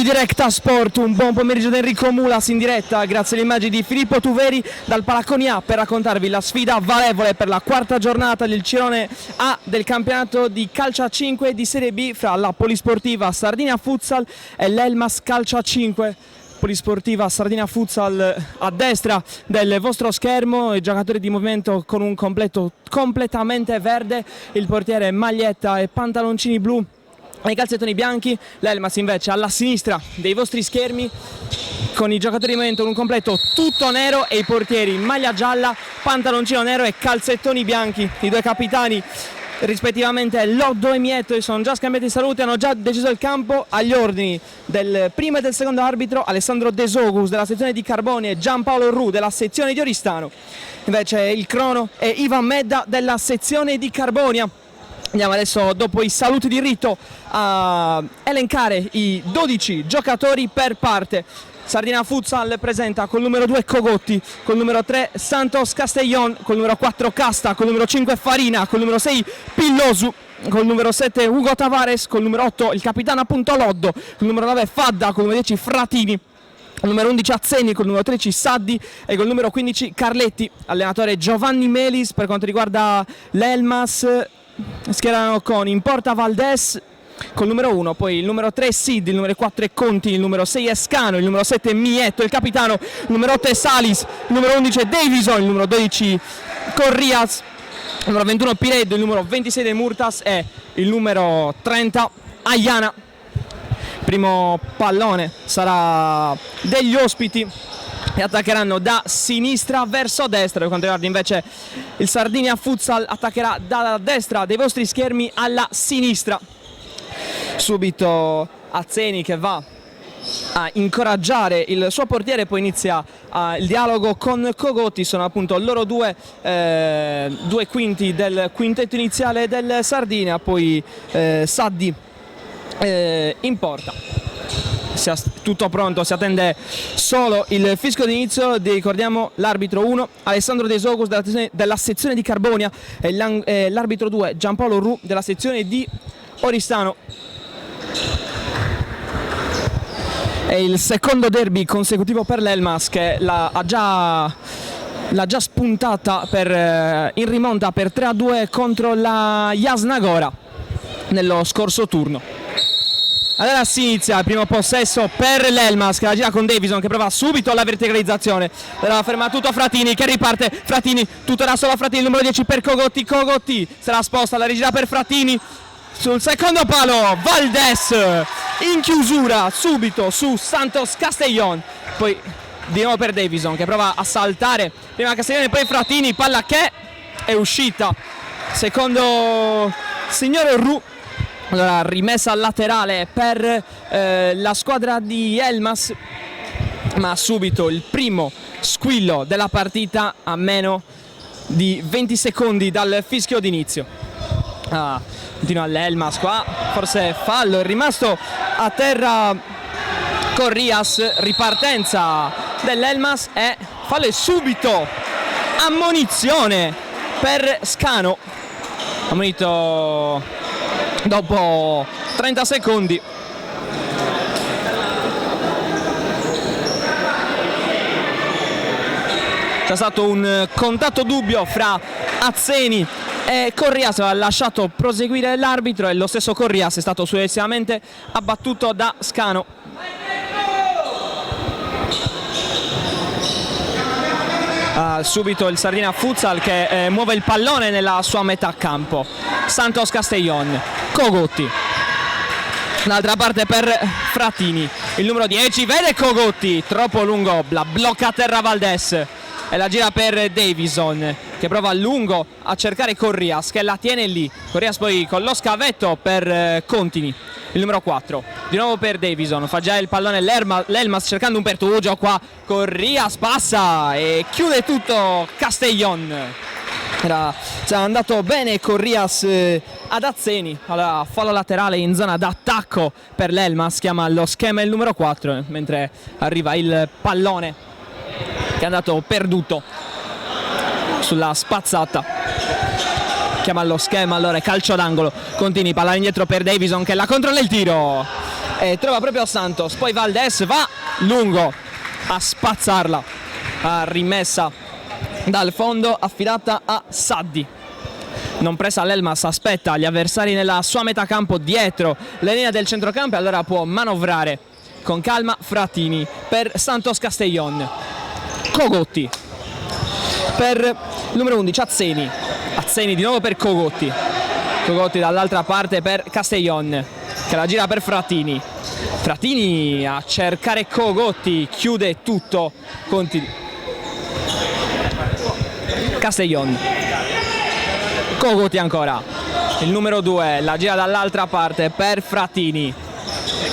Diretta Sport, un buon pomeriggio da Enrico Mulas in diretta grazie alle immagini di Filippo Tuveri dal Palacconi A per raccontarvi la sfida valevole per la quarta giornata del girone A del campionato di calcio a 5 di Serie B fra la Polisportiva Sardinia Futsal e l'Elmas Calcio a 5. Polisportiva Sardinia Futsal a destra del vostro schermo, i giocatori di movimento con un completo completamente verde, il portiere maglietta e pantaloncini blu e i calzettoni bianchi. L'Elmas invece alla sinistra dei vostri schermi con i giocatori di movimento con un completo tutto nero e i portieri maglia gialla, pantaloncino nero e calzettoni bianchi. I due capitani rispettivamente Loddo e Mietto sono già scambiati i saluti, hanno già deciso il campo agli ordini del primo e del secondo arbitro Alessandro De Sogus della sezione di Carboni e Giampaolo Ru della sezione di Oristano. Invece il crono è Ivan Medda della sezione di Carbonia. Andiamo adesso, dopo i saluti di rito, a elencare i 12 giocatori per parte. Sardinia Futsal presenta col numero 2 Cogotti, col numero 3 Santos Castellón, col numero 4 Casta, col numero 5 Farina, col numero 6 Pillosu, col numero 7 Ugo Tavares, col numero 8 il capitano appunto Loddo, col numero 9 Fadda, col numero 10 Fratini, col numero 11 Azzeni, col numero 13 Saddi e col numero 15 Carletti. Allenatore Giovanni Melis. Per quanto riguarda l'Elmas schierano con in porta Valdes col numero 1, poi il numero 3 Sid, il numero 4 è Conti, il numero 6 è Scano, il numero 7 è Mietto, il capitano, il numero 8 è Salis, il numero 11 è Davison, il numero 12 Corrias, il numero 21 Pireddo, il numero 26 De Murtas e il numero 30 Ayana. Primo pallone sarà degli ospiti e attaccheranno da sinistra verso destra. Per quanto riguarda invece il Sardinia Futsal, attaccherà da destra dei vostri schermi alla sinistra. Subito Azzeni che va a incoraggiare il suo portiere, poi inizia il dialogo con Cogotti. Sono appunto loro due quinti del quintetto iniziale del Sardinia, poi Saddi in porta. Tutto pronto, si attende solo il fischio d'inizio. Ricordiamo l'arbitro 1 Alessandro De Sogus della sezione di Carbonia e l'arbitro 2 Giampaolo Ru della sezione di Oristano. È il secondo derby consecutivo per l'Elmas che l'ha già spuntata in rimonta per 3-2 contro la Jasnagora nello scorso turno. Allora si inizia il primo possesso per l'Elmas che la gira con Davison che prova subito la verticalizzazione. Allora ferma tutto Fratini che riparte. Fratini, tutto da solo Fratini, il numero 10 per Cogotti. Cogotti se la sposta, la rigira per Fratini. Sul secondo palo Valdes in chiusura subito su Santos Castellón. Poi di nuovo per Davison che prova a saltare. Prima Castellón e poi Fratini, palla che è uscita. Secondo signore Ru. Allora rimessa laterale per la squadra di Elmas, ma subito il primo squillo della partita a meno di 20 secondi dal fischio d'inizio. Continua l'Elmas qua, forse fallo, è rimasto a terra Corrias, ripartenza dell'Elmas e fallo, e subito ammonizione per Scano, ammonito dopo 30 secondi. C'è stato un contatto dubbio fra Azzeni e Corrias, ha lasciato proseguire l'arbitro e lo stesso Corrias è stato successivamente abbattuto da Scano. Subito il Sardinia Futsal che muove il pallone nella sua metà campo. Santos Castellón, Cogotti, d'altra parte per Fratini, il numero 10 vede Cogotti troppo lungo, la blocca a terra Valdes e la gira per Davison che prova a lungo a cercare Corrias che la tiene lì. Corrias poi con lo scavetto per Contini, il numero 4 di nuovo per Davison, fa già il pallone l'Elmas cercando un pertugio qua. Corrias passa e chiude tutto Castellón. Era andato bene Corrias ad Azzeni. Allora fallo laterale in zona d'attacco per l'Elmas, chiama lo schema il numero 4 mentre arriva il pallone che è andato perduto sulla spazzata. Chiama lo schema, allora calcio d'angolo. Continui, palla indietro per Davison che la controlla il tiro. e trova proprio Santos, poi Valdés va lungo a spazzarla, a rimessa dal fondo affidata a Saddi. Non presa l'Elmas, aspetta gli avversari nella sua metà campo dietro le linee del centrocampo e allora può manovrare con calma Frattini per Santos Castellón. Cogotti per il numero 11 Azzeni. Azzeni di nuovo per Cogotti. Cogotti dall'altra parte per Castellón che la gira per Frattini. Frattini a cercare Cogotti, chiude tutto. Castellón. Cogotti ancora, il numero 2 la gira dall'altra parte per Frattini.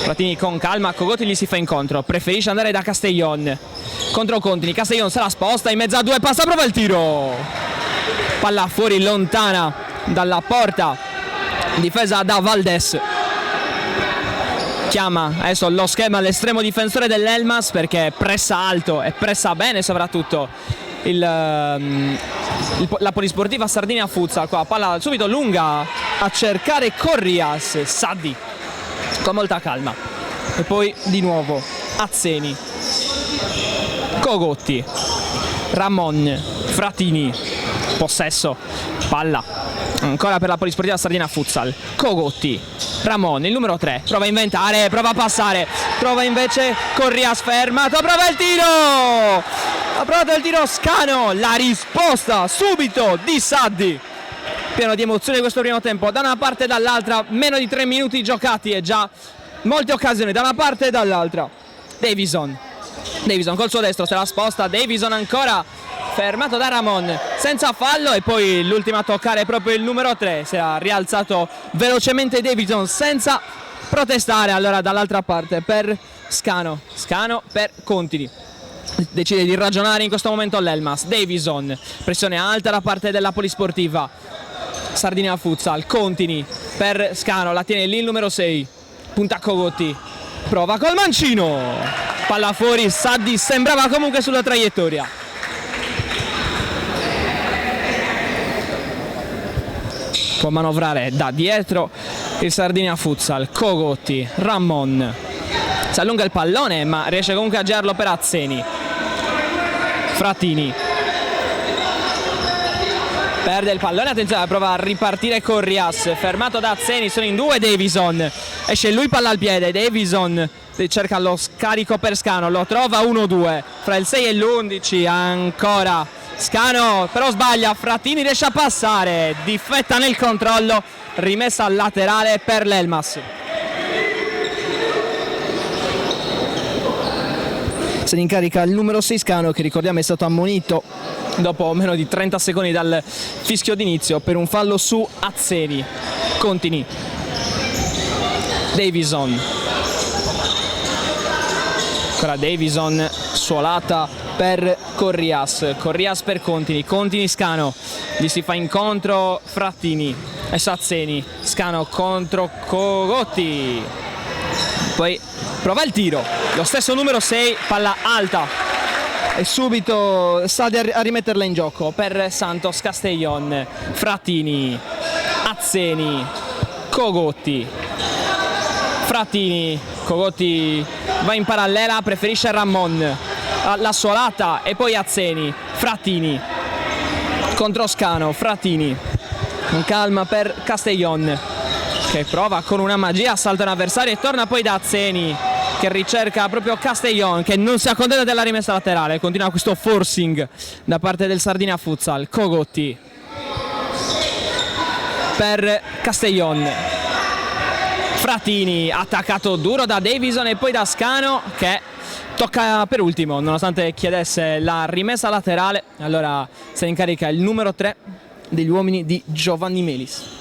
Frattini con calma, Cogotti gli si fa incontro, preferisce andare da Castellón contro Contini. Castellón se la sposta in mezzo a due, passa, prova il tiro, palla fuori lontana dalla porta, difesa da Valdés. Chiama adesso lo schema l'estremo difensore dell'Elmas perché pressa alto e pressa bene soprattutto la polisportiva Sardinia Futsal. Qua palla subito lunga a cercare Corrias, Saddi con molta calma e poi di nuovo Azzeni, Cogotti, Ramon, Frattini, possesso, palla ancora per la polisportiva Sardinia Futsal. Cogotti, Ramon, il numero 3, prova a inventare, prova a passare, trova invece Corrias fermato, prova il tiro! Ha provato il tiro Scano, la risposta subito di Saddi. Pieno di emozione questo primo tempo, da una parte e dall'altra, meno di 3 minuti giocati e già molte occasioni da una parte e dall'altra. Davison col suo destro se la sposta, Davison ancora fermato da Ramon senza fallo e poi l'ultima a toccare proprio il numero 3, si è rialzato velocemente Davison senza protestare. Allora dall'altra parte per Scano per Contini. Decide di ragionare in questo momento l'Elmas. Davison, pressione alta da parte della polisportiva Sardinia Futsal. Contini per Scano, la tiene lì il numero 6, punta Cogotti, prova col mancino, palla fuori, Saddi sembrava comunque sulla traiettoria. Può manovrare da dietro il Sardinia Futsal. Cogotti, Ramon, si allunga il pallone ma riesce comunque a girarlo per Azzeni. Frattini perde il pallone, attenzione, prova a ripartire Corrias, fermato da Azzeni, sono in due. Davison, esce lui, palla al piede, Davison cerca lo scarico per Scano, lo trova 1-2 fra il 6 e l'11, ancora Scano però sbaglia, Frattini riesce a passare, difetta nel controllo, rimessa laterale per l'Elmas. Se ne incarica il numero 6 Scano, che ricordiamo è stato ammonito dopo meno di 30 secondi dal fischio d'inizio per un fallo su Azzeni. Contini, Davison, ancora Davison, suolata per Corrias per Contini, Scano, gli si fa incontro Frattini e Azzeni, Scano contro Cogotti, poi prova il tiro, lo stesso numero 6, palla alta e subito Saddi a rimetterla in gioco per Santos Castellón. Frattini, Azzeni, Cogotti, Frattini, Cogotti va in parallela, preferisce Ramon, la suolata e poi Azzeni. Frattini contro Scano, Frattini con calma per Castellón che prova con una magia, salta un avversario e torna poi da Azzeni che ricerca proprio Castellón, che non si accontenta della rimessa laterale, continua questo forcing da parte del Sardinia Futsal. Cogotti per Castellón, Frattini attaccato duro da Davison e poi da Scano che tocca per ultimo nonostante chiedesse la rimessa laterale. Allora se ne incarica il numero 3 degli uomini di Giovanni Melis.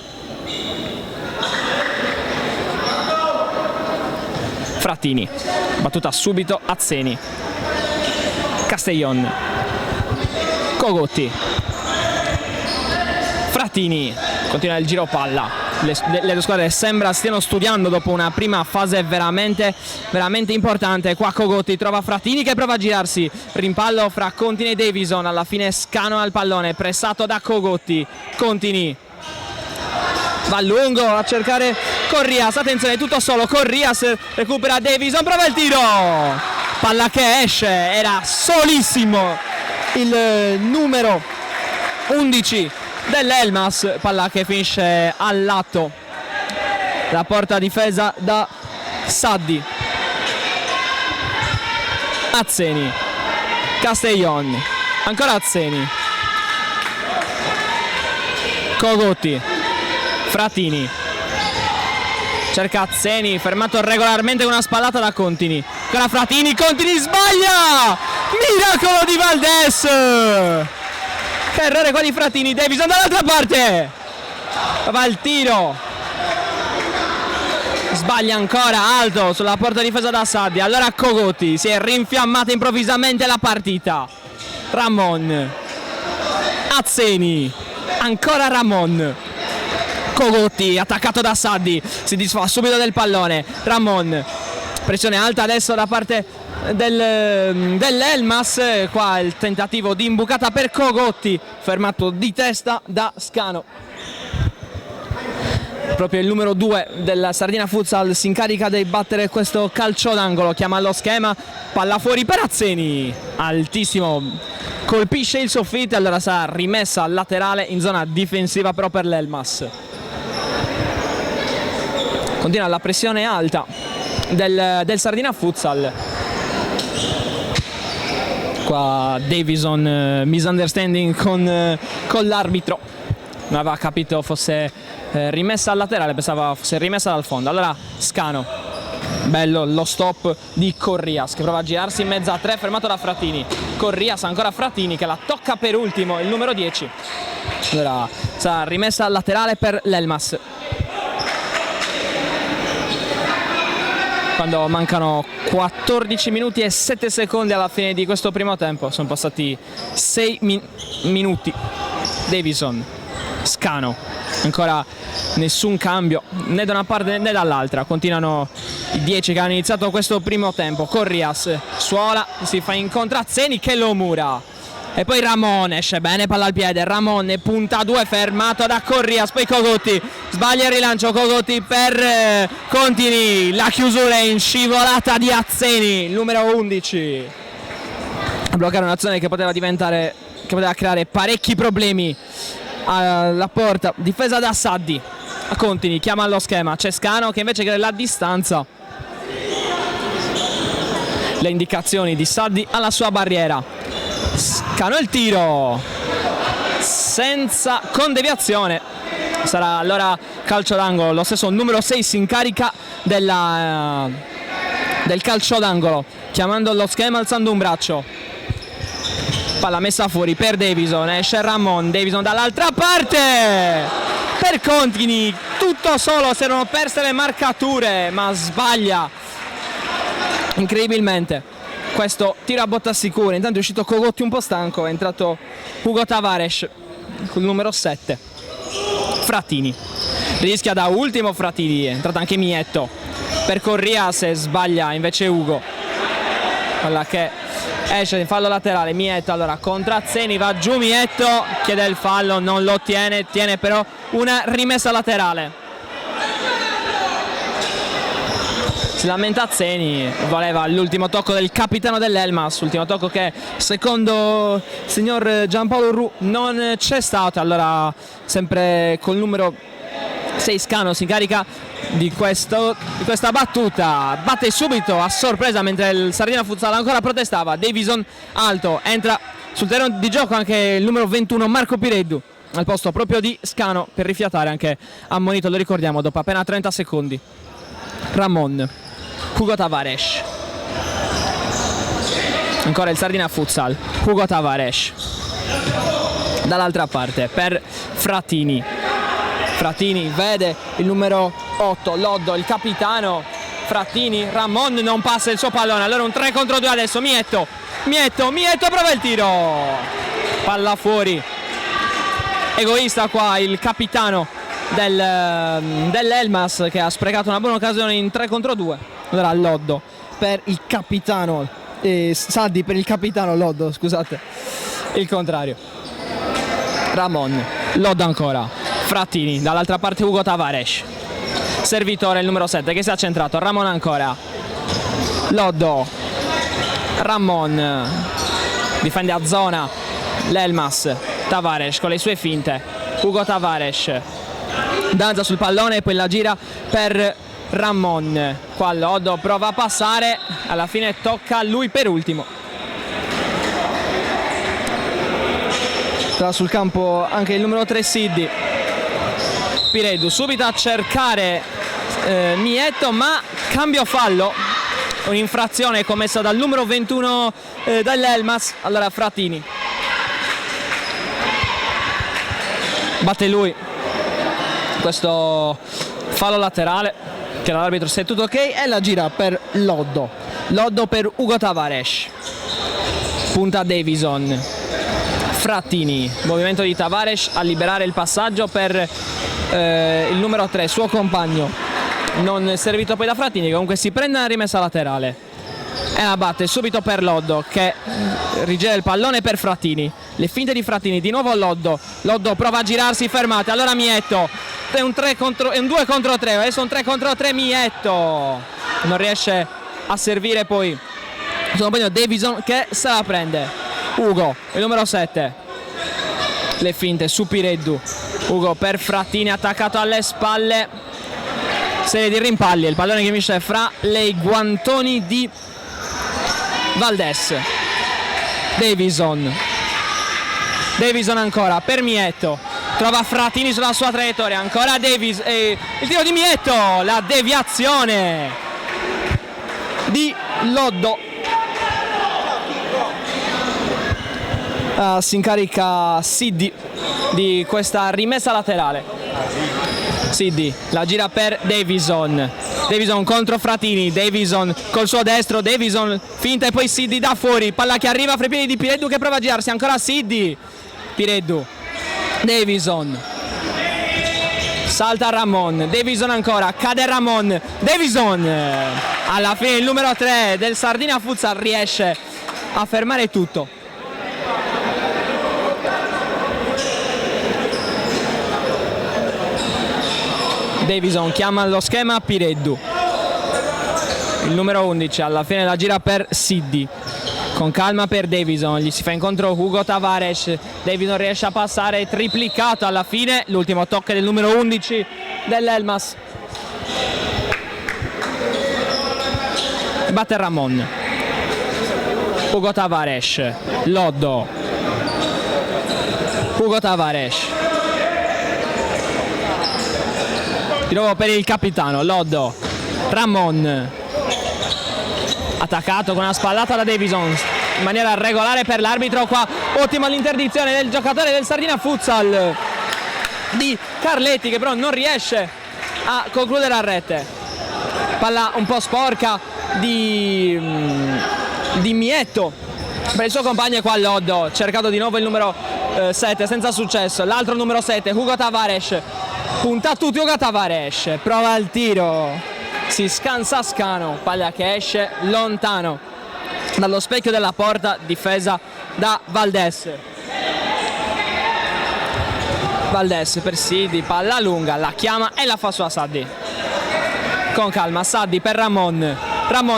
Frattini, battuta subito Azzeni, Castellón, Cogotti, Frattini, continua il giro palla, le due squadre sembra stiano studiando dopo una prima fase veramente importante. Qua Cogotti trova Frattini che prova a girarsi, rimpallo fra Contini e Davison, alla fine Scano al pallone, pressato da Cogotti, Contini va a lungo a cercare Corrias, attenzione, tutto solo, Corrias recupera Davison, prova il tiro, palla che esce, era solissimo il numero 11 dell'Elmas, palla che finisce al lato, la porta difesa da Saddi. Azzeni, Castellon, ancora Azzeni, Cogotti, Fratini, cerca Azzeni, fermato regolarmente con una spallata da Contini, ancora Fratini, Contini sbaglia, miracolo di Valdés, che errore qua di Fratini, Davison dall'altra parte, va il tiro, sbaglia ancora alto sulla porta difesa da Saddi. Allora Cogotti, si è rinfiammata improvvisamente la partita, Ramon, Azzeni, ancora Ramon, Cogotti attaccato da Saddi, si disfa subito del pallone, Ramon, pressione alta adesso da parte dell'Elmas, qua il tentativo di imbucata per Cogotti, fermato di testa da Scano. Proprio il numero 2 del Sardina Futsal si incarica di battere questo calcio d'angolo, chiama lo schema, palla fuori per Azzeni, altissimo, colpisce il soffitto, allora sarà rimessa laterale in zona difensiva però per l'Elmas. Continua la pressione alta del Sardina Futsal. Qua Davison, misunderstanding con l'arbitro, non aveva capito fosse rimessa al laterale, pensava fosse rimessa dal fondo. Allora Scano, bello lo stop di Corrias che prova a girarsi in mezzo a 3, fermato da Fratini. Corrias, ancora Fratini che la tocca per ultimo, il numero 10. Allora sarà rimessa al laterale per l'Elmas. Quando mancano 14 minuti e 7 secondi alla fine di questo primo tempo, sono passati 6 minuti. Davison, Scano, ancora nessun cambio né da una parte né dall'altra, continuano i 10 che hanno iniziato questo primo tempo. Corrias suola, si fa incontrare Azzeni che lo mura, e poi Ramon esce bene, palla al piede, Ramon punta 2, fermato da Corrias, poi Cogotti sbaglia il rilancio, Cogotti per Contini, la chiusura è in scivolata di Azzeni, il numero 11, a bloccare un'azione che poteva creare parecchi problemi alla porta difesa da Saddi. Contini chiama allo schema, c'è Scano che invece crea la distanza, le indicazioni di Saddi alla sua barriera, Scano il tiro con deviazione, sarà allora calcio d'angolo. Lo stesso numero 6 si incarica del calcio d'angolo, chiamando lo schema, alzando un braccio, palla messa fuori per Davison, esce Ramon, Davison dall'altra parte per Contini, tutto solo, si erano perse le marcature ma sbaglia incredibilmente questo tiro a botta sicura. Intanto è uscito Cogotti un po' stanco, è entrato Hugo Tavares col numero 7. Fratini rischia da ultimo, Fratini, è entrato anche Mietto per Corrias e sbaglia invece Ugo, quella che esce in fallo laterale. Mietto allora contra Azzeni, va giù Mietto, chiede il fallo, non lo tiene però una rimessa laterale. Si lamenta Azzeni, voleva l'ultimo tocco del capitano dell'Elmas, ultimo tocco che secondo il signor Giampaolo Ru non c'è stato. Allora sempre col numero 6 Scano si incarica di questa battuta, batte subito a sorpresa mentre il Sardina Futsal ancora protestava. Davison alto, entra sul terreno di gioco anche il numero 21 Marco Pireddu al posto proprio di Scano per rifiatare, anche ammonito, lo ricordiamo, dopo appena 30 secondi. Ramon, Hugo Tavares, ancora il Sardina Futsal, Hugo Tavares dall'altra parte per Fratini. Fratini vede il numero 8 Loddo, il capitano. Fratini, Ramon non passa il suo pallone, allora un 3 contro 2 adesso. Mietto prova il tiro, palla fuori, egoista qua il capitano dell'Elmas che ha sprecato una buona occasione in 3 contro 2. Allora Loddo per il capitano, Saddi per il capitano, Loddo scusate, il contrario. Ramon, Loddo ancora, Fratini, dall'altra parte Hugo Tavares, servitore il numero 7 che si è accentrato. Ramon ancora, Loddo, Ramon difende a zona, l'Elmas, Tavares con le sue finte, Hugo Tavares danza sul pallone e poi la gira per Ramon. Qua Loddo prova a passare, alla fine tocca a lui per ultimo. Sta sul campo anche il numero 3 Siddi. Pireddu subito a cercare Mietto, ma cambio fallo, un'infrazione commessa dal numero 21 dell'Elmas. Allora Frattini batte lui questo fallo laterale, che l'arbitro se è tutto ok, e la gira per Loddo per Hugo Tavares, punta Davison, Frattini, movimento di Tavares a liberare il passaggio per il numero 3, suo compagno, non servito poi da Frattini, che comunque si prende una rimessa laterale e la batte subito per Loddo, che rigira il pallone per Frattini, le finte di Frattini, di nuovo Loddo prova a girarsi, fermate, allora Mietto, è un 2 contro 3, adesso un 3 contro 3, Mietto non riesce a servire poi il suo compagno Davison, che se la prende. Ugo, il numero 7, le finte su Pireddu, Ugo per Frattini attaccato alle spalle, serie di rimpalli, il pallone che finisce fra i guantoni di Valdés. Davison ancora per Mietto, trova Frattini sulla sua traiettoria, ancora Davis, e il tiro di Mietto, la deviazione di Loddo. Si incarica Siddi di questa rimessa laterale. Siddi la gira per Davison contro Frattini, Davison col suo destro, Davison finta e poi Siddi da fuori, palla che arriva fra i piedi di Pireddu che prova a girarsi, ancora Siddi, Pireddu, Davison salta Ramon, Davison ancora, cade Ramon, Davison, alla fine il numero 3 del Sardinia Futsal riesce a fermare tutto. Davison chiama lo schema Pireddu, il numero 11 alla fine la gira per Siddi, con calma per Davison, gli si fa incontro Hugo Tavares, Davison riesce a passare, triplicato alla fine, l'ultimo tocco del numero 11 dell'Elmas, batte Ramon, Hugo Tavares, Loddo, Hugo Tavares, di nuovo per il capitano, Loddo, Ramon, attaccato con una spallata da Davison in maniera regolare per l'arbitro. Qua ottima l'interdizione del giocatore del Sardinia Futsal di Carletti, che però non riesce a concludere a rete, palla un po' sporca di Mietto per il suo compagno, e qua Loddo cercato di nuovo il numero 7 senza successo, l'altro numero 7 Hugo Tavares, punta tutti Hugo Tavares, prova il tiro, si scansa Scano, palla che esce lontano dallo specchio della porta, difesa da Valdés per Siddi, palla lunga, la chiama e la fa su a Saddi, con calma Saddi per Ramon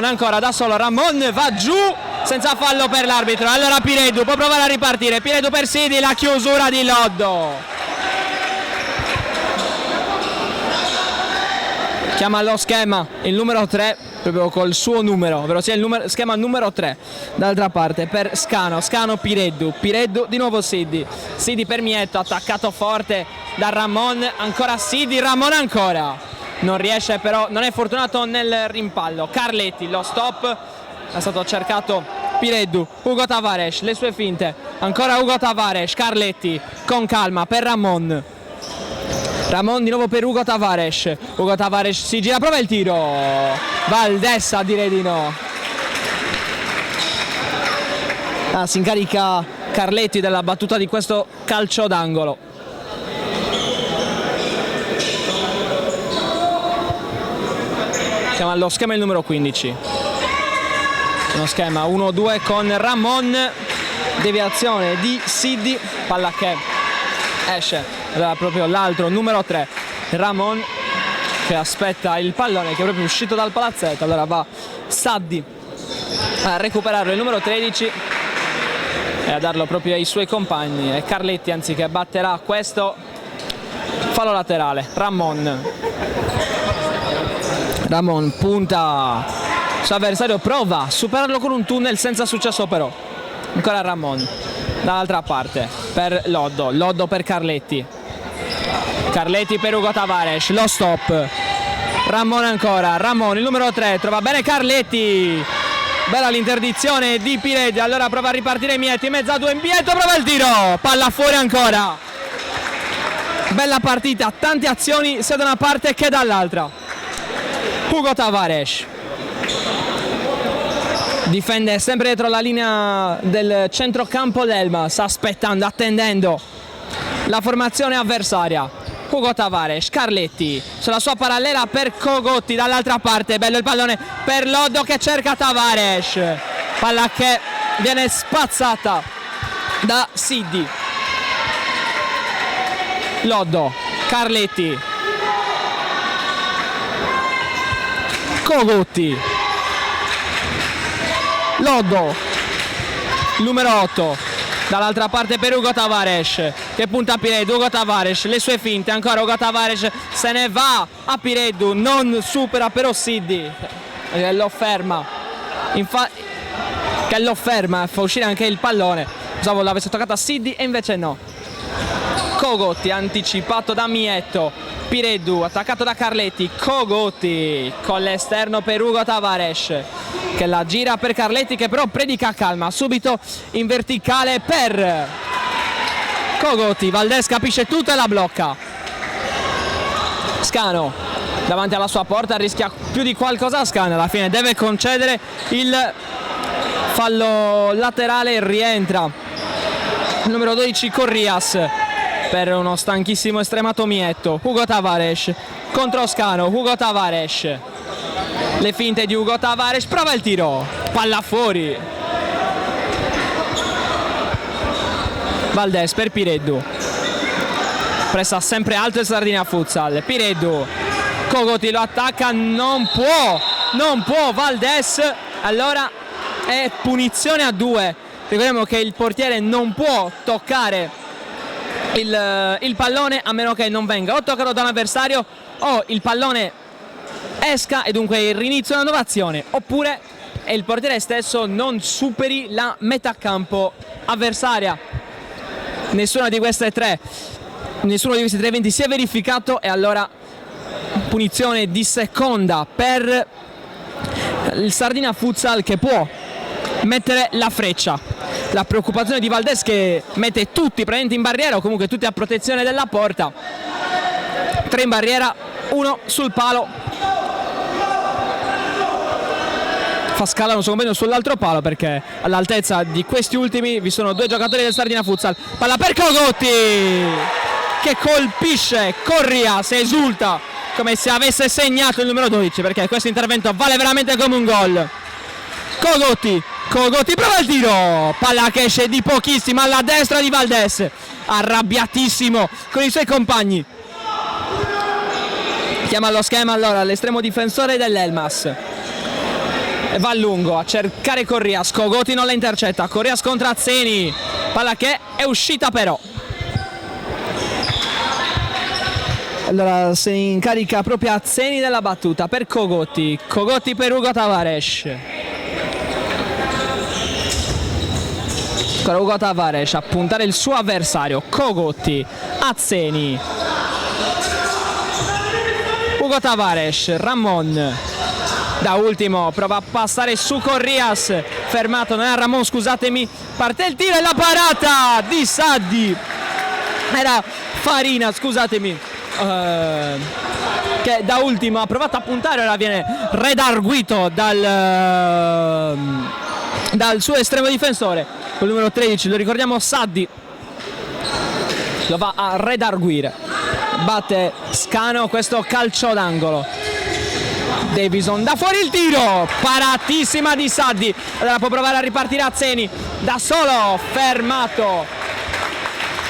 ancora da solo, Ramon va giù senza fallo per l'arbitro, allora Pireddu può provare a ripartire, Pireddu per Siddi, la chiusura di Loddo, chiama lo schema il numero 3 proprio col suo numero, ovvero sia il schema numero 3 dall'altra parte per Scano, Pireddu di nuovo Siddi per Mietto, attaccato forte da Ramon, ancora Siddi, Ramon ancora, non riesce però, non è fortunato nel rimpallo, Carletti, lo stop, è stato cercato Pireddu, Hugo Tavares, le sue finte, ancora Hugo Tavares, Carletti con calma per Ramon di nuovo per Hugo Tavares si gira, prova il tiro, Valdés direi di no, si incarica Carletti della battuta di questo calcio d'angolo. Siamo allo schema il numero 15, uno schema 1-2 con Ramon, deviazione di Siddi, palla che esce, era proprio l'altro numero 3 Ramon, che aspetta il pallone, che è proprio uscito dal palazzetto. Allora va Saddi a recuperarlo, il numero 13, e a darlo proprio ai suoi compagni. E Carletti, anziché batterà questo fallo laterale. Ramon punta suo avversario, prova a superarlo con un tunnel, senza successo però. Ancora Ramon dall'altra parte per Loddo per Carletti per Ugo Tavares, lo stop. Ramon ancora, il numero 3 trova bene Carletti, bella l'interdizione di Pireddu. Allora prova a ripartire Mietto, in mezzo a due, Mietto prova il tiro, palla fuori ancora. Bella partita, tante azioni sia da una parte che dall'altra. Ugo Tavares difende sempre dietro la linea del centrocampo l'Elmas, aspettando, attendendo la formazione avversaria. Ugo Tavares, Carletti sulla sua parallela per Cogotti, dall'altra parte bello il pallone per Loddo che cerca Tavares, palla che viene spazzata da Siddi. Loddo, Carletti, Cogotti, Loddo, numero 8, dall'altra parte per Ugo Tavares che punta a Pireddu. Ugo Tavares, le sue finte, ancora Ugo Tavares se ne va a Pireddu, non supera però Siddi che lo ferma, fa uscire anche il pallone. Pensavo l'avesse toccata a Siddi e invece no. Cogotti anticipato da Mietto, Pireddu attaccato da Carletti, Cogotti con l'esterno per Ugo Tavares che la gira per Carletti, che però predica calma, subito in verticale per Cogotti. Valdés capisce tutto e la blocca. Scano davanti alla sua porta, rischia più di qualcosa Scano, alla fine deve concedere il fallo laterale e rientra il numero 12 Corrias per uno stanchissimo estremato Mietto. Ugo Tavares contro Scano, Ugo Tavares, le finte di Ugo Tavares, prova il tiro, palla fuori. Valdés per Pireddu, pressa sempre alto il Sardinia Futsal. Pireddu, Cogotti lo attacca, non può Valdés, allora è punizione a 2. Ricordiamo che il portiere non può toccare il pallone a meno che non venga o toccato da un avversario o il pallone esca e dunque il rinizio una nuova azione, oppure il portiere stesso non superi la metà campo avversaria. Nessuno di questi tre eventi si è verificato e allora punizione di seconda per il Sardinia Futsal, che può mettere la freccia. La preoccupazione di Valdés che mette tutti praticamente in barriera o comunque tutti a protezione della porta. 3 in barriera, 1 sul palo. Fa scalare un secondo sull'altro palo perché all'altezza di questi ultimi vi sono 2 giocatori del Sardinia Futsal. Palla per Cogotti che colpisce Corrias, esulta come se avesse segnato il numero 12, perché questo intervento vale veramente come un gol. Cogotti prova il tiro, palla che esce di pochissimo alla destra di Valdés, arrabbiatissimo con i suoi compagni. Chiama allo schema allora l'estremo difensore dell'Elmas e va a lungo a cercare Corrias. Cogotti non la intercetta, Corrias contro Azzeni, palla che è uscita però. Allora se ne incarica proprio Azzeni della battuta per Cogotti per Ugo Tavares. Ancora Ugo Tavares a puntare il suo avversario. Cogotti, Azzeni, Ugo Tavares, Ramon da ultimo prova a passare su Corrias, fermato, non è Ramon, scusatemi, parte il tiro e la parata di Saddi, era Farina, scusatemi, che da ultimo ha provato a puntare, ora viene redarguito dal suo estremo difensore, col numero 13, lo ricordiamo, Saddi lo va a redarguire, batte Scano questo calcio d'angolo. Davison da fuori il tiro, paratissima di Saddi, allora può provare a ripartire Azzeni da solo, fermato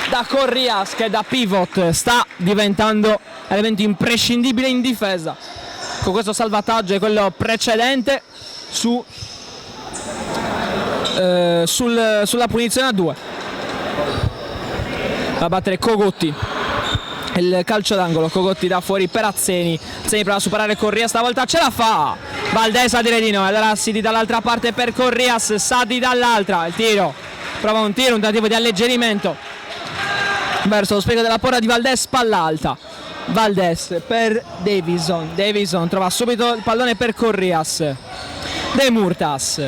da Corrias che da pivot sta diventando elemento imprescindibile in difesa. Con questo salvataggio e quello precedente sulla punizione a 2. Va a battere Cogotti. Il calcio d'angolo, Cogotti da fuori per Azzeni. Azzeni prova a superare Corrias, stavolta ce la fa. Valdes a dire di no, allora Sidi dall'altra parte per Corrias, Sadi dall'altra, il tiro, prova un tiro, un tentativo di alleggerimento verso lo spiego della porta di Valdes, spalla alta. Valdes per Davison, Davison trova subito il pallone per Corrias. De Murtas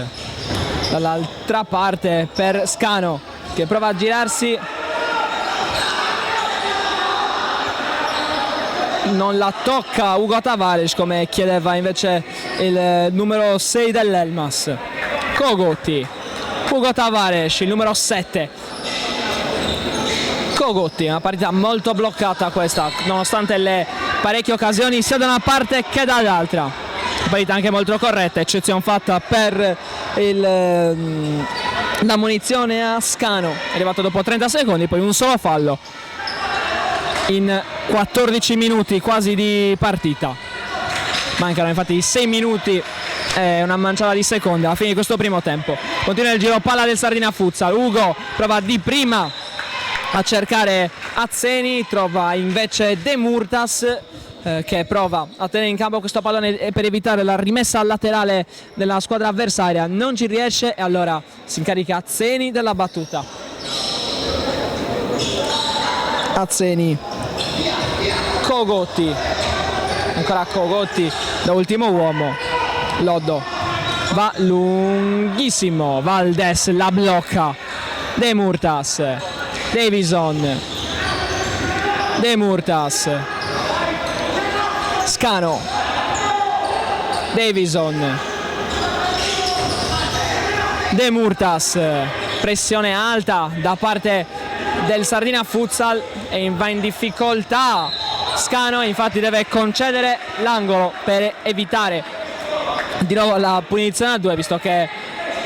dall'altra parte per Scano che prova a girarsi, non la tocca Ugo Tavares come chiedeva invece il numero 6 dell'Elmas. Cogotti, Ugo Tavares, il numero 7. Cogotti, una partita molto bloccata questa, nonostante le parecchie occasioni sia da una parte che dall'altra. Partita anche molto corretta, eccezione fatta per la munizione a Scano, è arrivato dopo 30 secondi, poi un solo fallo in 14 minuti quasi di partita. Mancano infatti 6 minuti e una manciata di secondi alla fine di questo primo tempo. Continua il giro palla del Sardinia Futsal. Ugo prova di prima a cercare Azzeni, trova invece De Murtas che prova a tenere in campo questo pallone per evitare la rimessa al laterale della squadra avversaria, non ci riesce e allora si incarica Azzeni della battuta. Azzeni, Cogotti, ancora Cogotti da ultimo uomo, Loddo va lunghissimo, Valdes la blocca, De Murtas, Davison, De Murtas, Scano, Davison, De Murtas, pressione alta da parte del Sardinia Futsal e va in difficoltà Scano, infatti deve concedere l'angolo per evitare di nuovo la punizione a 2, visto che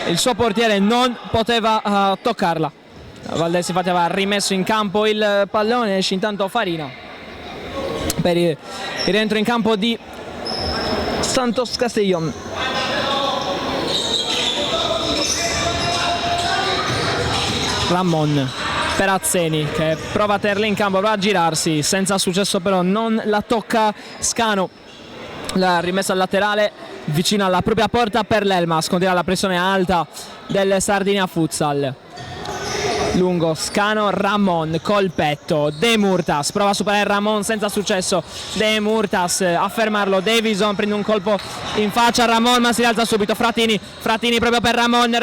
il suo portiere non poteva toccarla. Valdes infatti aveva rimesso in campo il pallone, esce intanto Farina per il rientro in campo di Santos Castellón. Ramon per Azzeni che prova a tenerla in campo, prova a girarsi senza successo, però non la tocca Scano. La rimessa al laterale vicino alla propria porta per l'Elmas, continua la pressione alta del Sardinia Futsal. Lungo Scano, Ramon col petto, De Murtas prova a superare Ramon senza successo, De Murtas a fermarlo, Davison prende un colpo in faccia a Ramon ma si rialza subito, Fratini proprio per Ramon,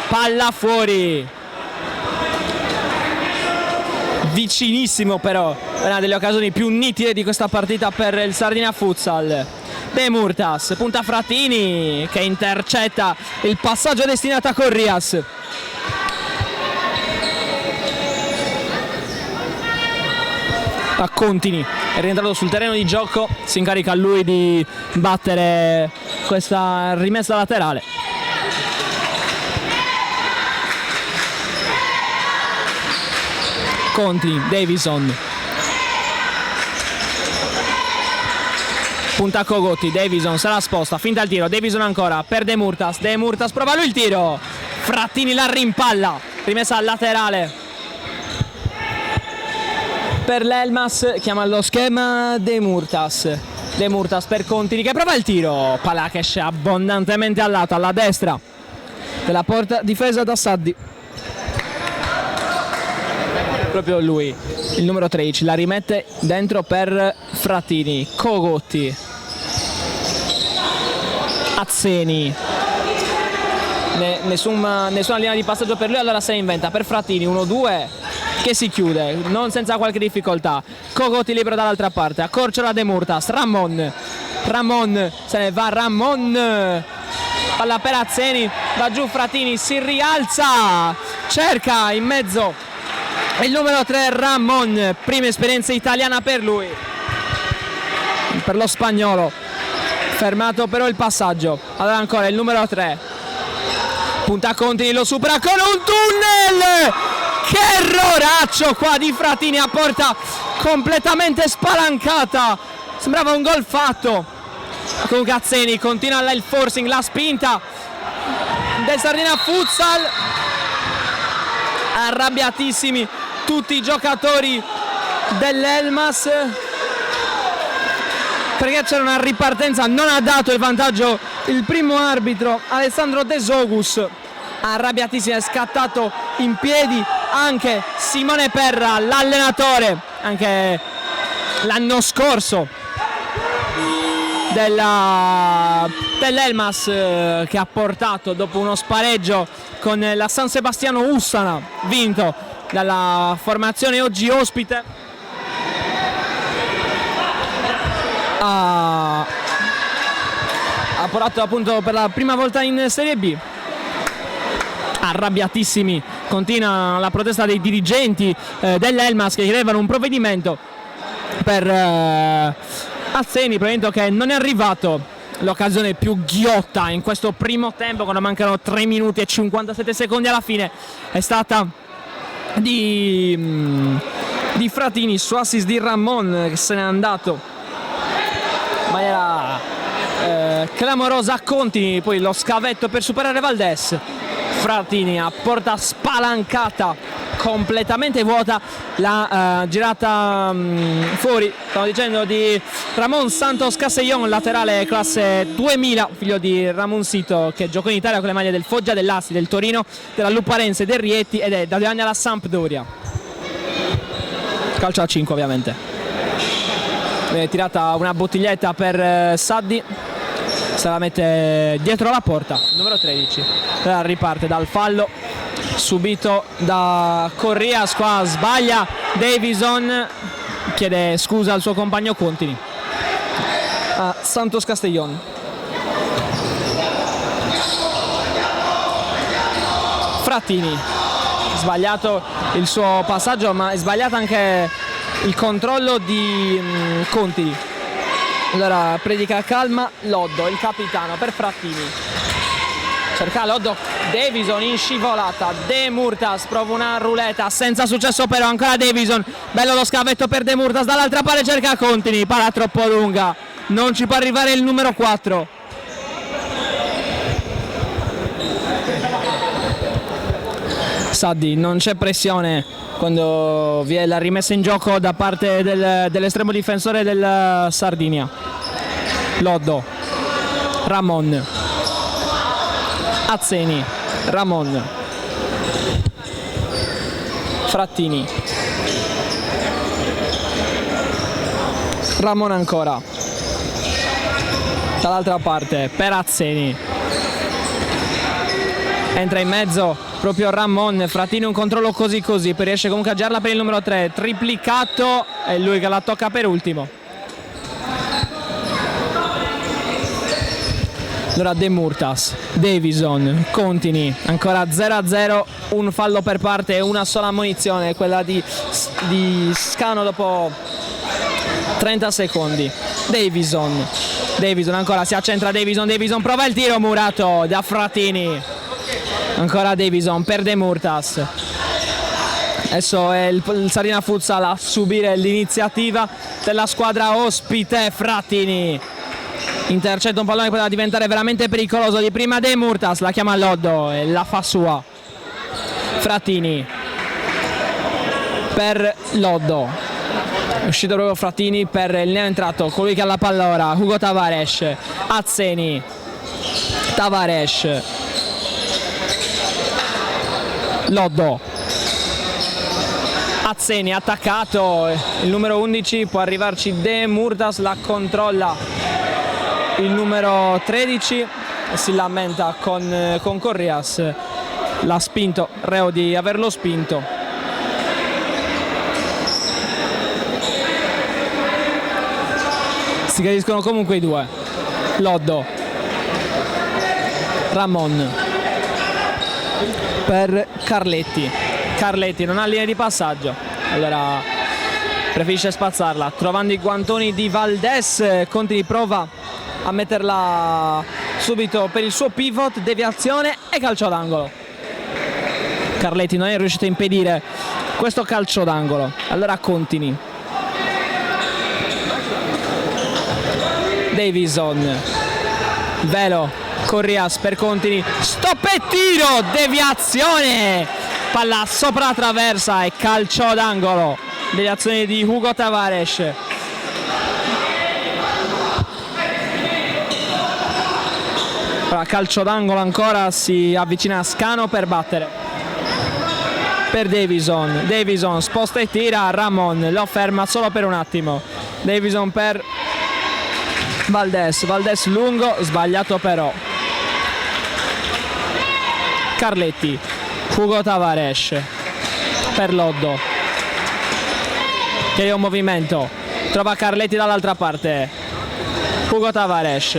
palla fuori, vicinissimo però, una delle occasioni più nitide di questa partita per il Sardinia Futsal. De Murtas punta Fratini che intercetta il passaggio destinato a Corrias. A Contini è rientrato sul terreno di gioco, si incarica lui di battere questa rimessa laterale. Contini, Davison, punta Cogotti, Davison se la sposta, finta il tiro, Davison ancora per De Murtas, De Murtas prova lui il tiro, Frattini la rimpalla, rimessa al laterale per l'Elmas, chiama lo schema De Murtas per Contini che prova il tiro, palla che esce abbondantemente al lato, alla destra della porta difesa da Saddi. Proprio lui, il numero 13, la rimette dentro per Frattini, Cogotti, Azzeni, nessuna linea di passaggio per lui, allora se ne inventa per Frattini, 1-2 che si chiude, non senza qualche difficoltà. Cogotti libero dall'altra parte, accorcia la De Murtas, Ramon se ne va, palla per Azzeni, va giù Frattini, si rialza, cerca in mezzo il numero 3 Ramon, prima esperienza italiana per lui, per lo spagnolo, fermato però il passaggio. Allora ancora il numero 3, punta Contini, lo supera con un tunnel, Che erroraccio qua di Frattini a porta completamente spalancata, sembrava un gol fatto. Con Azzeni continua là il forcing, la spinta del Sardinia Futsal. Arrabbiatissimi tutti i giocatori dell'Elmas perché c'era una ripartenza, non ha dato il vantaggio il primo arbitro Alessandro De Sogus. Arrabbiatissimo, è scattato in piedi anche Simone Perra, l'allenatore anche l'anno scorso dell'Elmas, che ha portato dopo uno spareggio con la San Sebastiano Ussana, vinto dalla formazione oggi ospite, ha portato appunto per la prima volta in Serie B. Arrabbiatissimi, continua la protesta dei dirigenti dell'Elmas che chiedevano un provvedimento per Azzeni, provvedimento che non è arrivato. L'occasione più ghiotta in questo primo tempo, quando mancano 3 minuti e 57 secondi alla fine, è stata di Frattini su assist di Ramon, che se n'è andato in maniera clamorosa a Conti. Poi lo scavetto per superare Valdés. Frattini a porta spalancata, completamente vuota, la girata fuori, stavo dicendo, di Ramon Santos Castellón, laterale classe 2000, figlio di Ramoncito, che giocò in Italia con le maglie del Foggia, dell'Asti, del Torino, della Luparense, del Rieti ed è da 2 anni alla Sampdoria. Calcio a 5 ovviamente. Viene tirata una bottiglietta per Saddi, se la mette dietro la porta, numero 13. Riparte dal fallo subito da Corrias, qua sbaglia Davison, chiede scusa al suo compagno Contini. Santos Castellón. Frattini, sbagliato il suo passaggio, ma è sbagliato anche il controllo di Contini. Allora predica calma Loddo, il capitano, per Frattini. Cerca Loddo, Davison in scivolata, De Murtas prova una ruleta, senza successo però, ancora Davison, bello lo scavetto per De Murtas, dall'altra parte cerca Contini, palla troppo lunga, non ci può arrivare il numero 4. Saddi, non c'è pressione quando vi è la rimessa in gioco da parte dell'estremo difensore del Sardinia. Loddo, Ramon, Azzeni, Ramon, Frattini, Ramon ancora, dall'altra parte per Azzeni, entra in mezzo proprio Ramon. Frattini un controllo così così, poi riesce comunque a girarla per il numero 3, triplicato, è lui che la tocca per ultimo. Allora De Murtas, Davison, Contini, ancora 0-0, un fallo per parte e una sola ammonizione, quella di Scano dopo 30 secondi. Davison ancora, si accentra Davison prova il tiro murato da Frattini, ancora Davison per De Murtas. Adesso è il Sardinia Futsal a subire l'iniziativa della squadra ospite. Frattini intercetta un pallone che poteva diventare veramente pericoloso, di prima De Murtas, la chiama Loddo e la fa sua. Frattini per Loddo, è uscito proprio Frattini per il neoentrato, colui che ha la palla ora, Hugo Tavares. Azzeni, Tavares, Loddo, Azzeni attaccato, il numero 11, può arrivarci De Murtas, la controlla il numero 13 e si lamenta con Corrias, l'ha spinto, reo di averlo spinto. Si capiscono comunque i due. Loddo, Ramon per Carletti non ha linea di passaggio, allora preferisce spazzarla, trovando i guantoni di Valdés. Contini prova a metterla subito per il suo pivot, deviazione e calcio d'angolo. Carletti non è riuscito a impedire questo calcio d'angolo. Allora Contini, Davison, velo, Corrias per Contini, stop e tiro, deviazione, palla sopra la traversa e calcio d'angolo, deviazione di Hugo Tavares. Ora calcio d'angolo ancora, si avvicina a Scano per battere, per Davison, Davison sposta e tira, Ramon lo ferma solo per un attimo, Davison per Valdés, Valdés lungo, sbagliato però, Carletti, Hugo Tavares per Loddo, che è un movimento, trova Carletti dall'altra parte, Hugo Tavares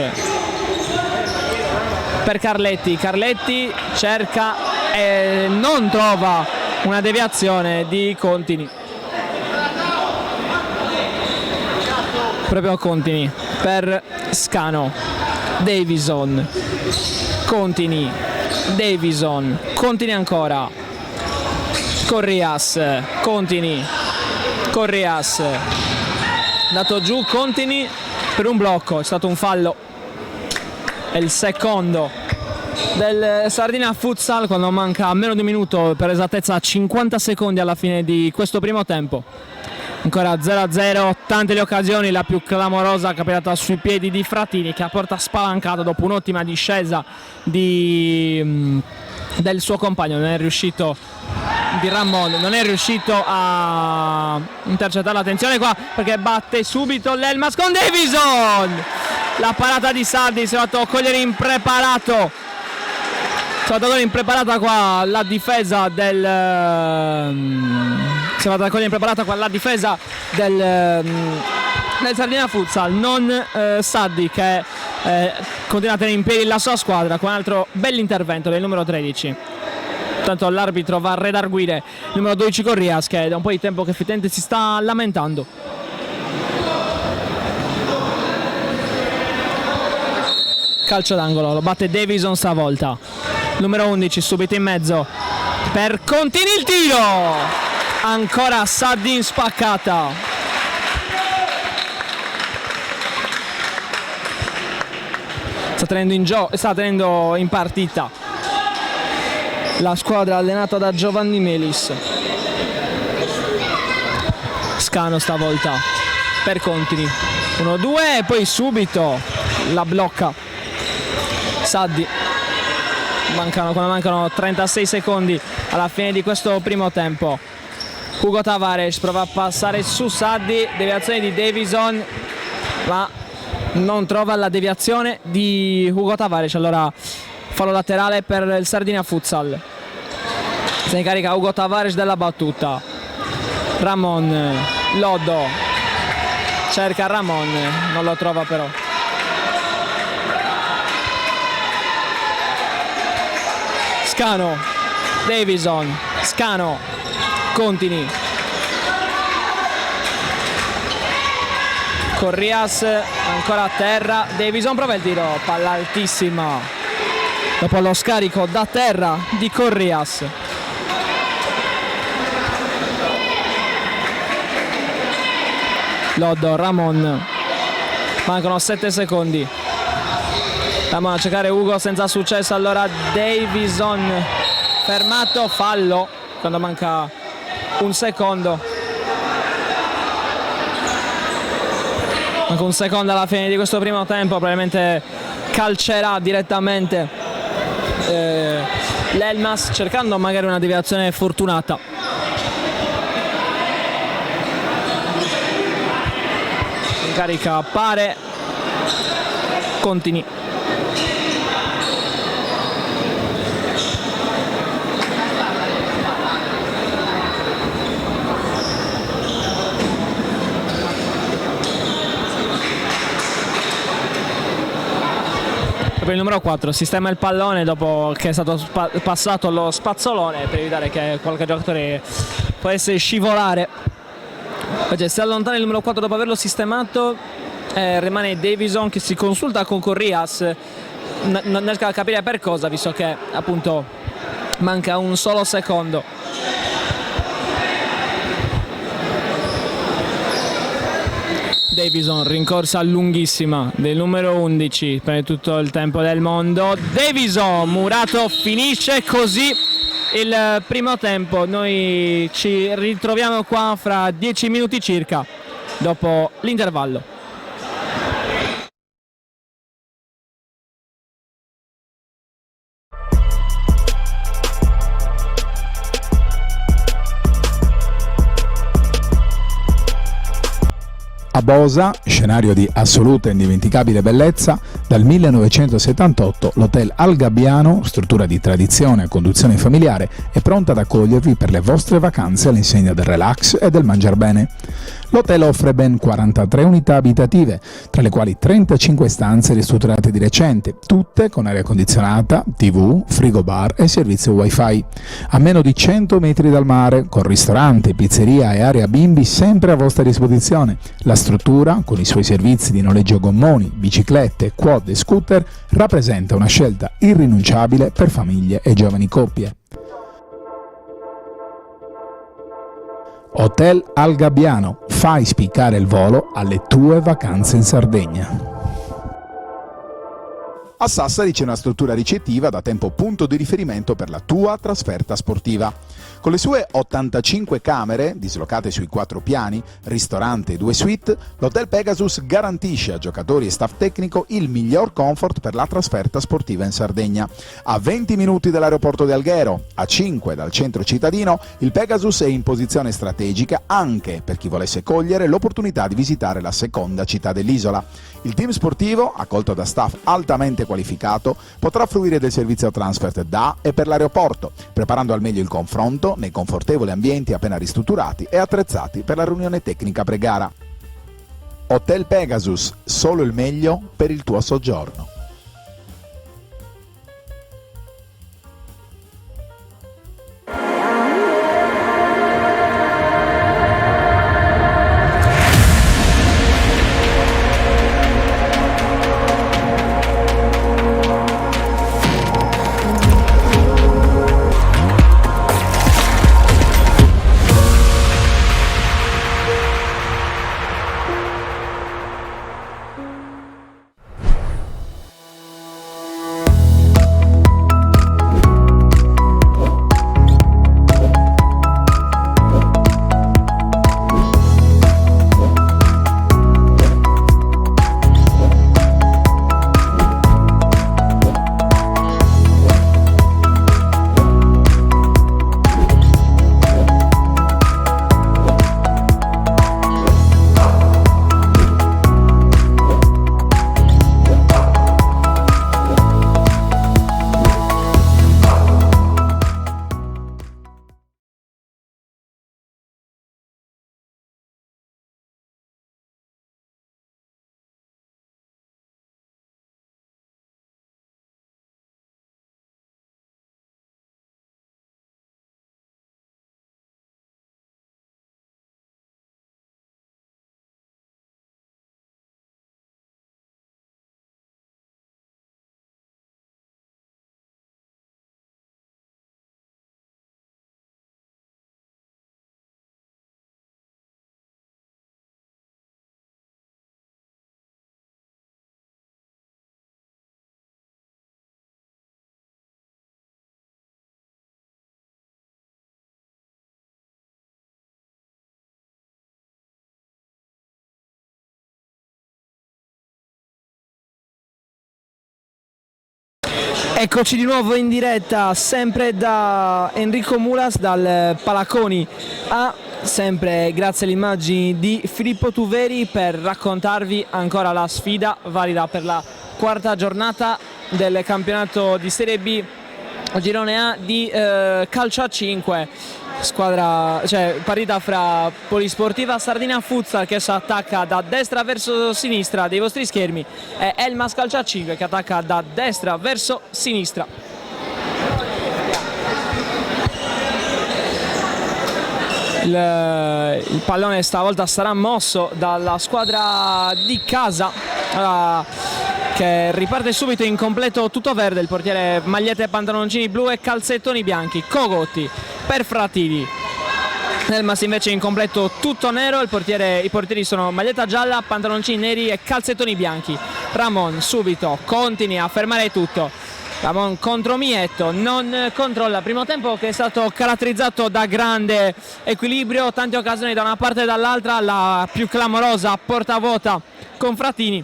per Carletti, Carletti cerca e non trova una deviazione di Contini, proprio Contini per Scano, Davison, Contini, Davison, Contini ancora, Corrias, Contini, Corrias, dato giù Contini per un blocco, è stato un fallo, è il secondo del Sardinia Futsal quando manca meno di un minuto, per esattezza 50 secondi alla fine di questo primo tempo. Ancora 0-0, tante le occasioni, la più clamorosa capitata sui piedi di Fratini, che a porta spalancata dopo un'ottima discesa del suo compagno, non è riuscito, di Ramon, non è riuscito a intercettare l'attenzione qua perché batte subito l'Elmas con Davison, la parata di Sardi, si è fatto cogliere impreparato, si è fatto cogliere impreparata qua la difesa del si è fatta cogliere impreparata qua la difesa del Sardinia Futsal, non Sardi, che continua a tenere in piedi la sua squadra con un altro bell'intervento del numero 13. Tanto l'arbitro va a redarguire il numero 12 Corrias, che da un po' di tempo che effettivamente si sta lamentando. Calcio d'angolo, lo batte Davison stavolta, numero 11 subito in mezzo per Contini, il tiro, ancora Sardi in spaccata, sta tenendo in partita la squadra allenata da Giovanni Melis. Scano stavolta per Contini, 1-2 e poi subito la blocca Saddi, quando mancano 36 secondi alla fine di questo primo tempo. Hugo Tavares prova a passare su Saddi, deviazione di Davison, ma non trova la deviazione di Hugo Tavares, allora fallo laterale per il Sardinia Futsal. Se ne carica Hugo Tavares della battuta. Ramon, Loddo, cerca Ramon, non lo trova però. Scano, Davison, Scano, Contini, Corrias ancora a terra, Davison prova il tiro, palla altissima dopo lo scarico da terra di Corrias. Loddo, Ramon, mancano 7 secondi, Ramon a cercare Ugo senza successo, allora Davison fermato, fallo quando manca un secondo, manca un secondo alla fine di questo primo tempo, probabilmente calcerà direttamente l'Elmas cercando magari una deviazione fortunata. In carica appare Contini. Per il numero 4 sistema il pallone dopo che è stato passato lo spazzolone per evitare che qualche giocatore potesse scivolare. Invece si allontana il numero 4 dopo averlo sistemato, rimane Davison che si consulta con Corrias, non riesco a capire per cosa, visto che appunto manca un solo secondo. Davison, rincorsa lunghissima del numero 11 per tutto il tempo del mondo. Davison, Murato finisce così il primo tempo. Noi ci ritroviamo qua fra 10 minuti circa dopo l'intervallo. A Bosa, scenario di assoluta e indimenticabile bellezza, dal 1978 l'Hotel Al Gabbiano, struttura di tradizione e conduzione familiare, è pronta ad accogliervi per le vostre vacanze all'insegna del relax e del mangiar bene. L'hotel offre ben 43 unità abitative, tra le quali 35 stanze ristrutturate di recente, tutte con aria condizionata, TV, frigo bar e servizio wifi. A meno di 100 metri dal mare, con ristorante, pizzeria e area bimbi sempre a vostra disposizione. La struttura, con i suoi servizi di noleggio gommoni, biciclette, quad e scooter, rappresenta una scelta irrinunciabile per famiglie e giovani coppie. Hotel Al Gabbiano, fai spiccare il volo alle tue vacanze in Sardegna. A Sassari c'è una struttura ricettiva da tempo punto di riferimento per la tua trasferta sportiva. Con le sue 85 camere, dislocate sui 4 piani, ristorante e 2 suite, l'Hotel Pegasus garantisce a giocatori e staff tecnico il miglior comfort per la trasferta sportiva in Sardegna. A 20 minuti dall'aeroporto di Alghero, a 5 dal centro cittadino, il Pegasus è in posizione strategica anche per chi volesse cogliere l'opportunità di visitare la seconda città dell'isola. Il team sportivo, accolto da staff altamente qualificato, potrà fruire del servizio transfer da e per l'aeroporto, preparando al meglio il confronto nei confortevoli ambienti appena ristrutturati e attrezzati per la riunione tecnica pre-gara. Hotel Pegasus, solo il meglio per il tuo soggiorno. Eccoci di nuovo in diretta, sempre da Enrico Mulas, dal Palacconi A, sempre grazie alle immagini di Filippo Tuveri, per raccontarvi ancora la sfida valida per la quarta giornata del campionato di Serie B Girone A di calcio a 5. Partita fra Polisportiva Sardina Futsal che si attacca da destra verso sinistra dei vostri schermi e Elmas Calcio a 5 che attacca da destra verso sinistra. Il pallone stavolta sarà mosso dalla squadra di casa. che riparte subito in completo tutto verde, il portiere magliette e pantaloncini blu e calzettoni bianchi. Cogotti per Frattini. Elmas invece in completo tutto nero, i portieri sono maglietta gialla, pantaloncini neri e calzettoni bianchi. Ramon subito, continua a fermare tutto. Ramon contro Mietto, non controlla. Primo tempo che è stato caratterizzato da grande equilibrio, tante occasioni da una parte e dall'altra, la più clamorosa porta vuota con Frattini,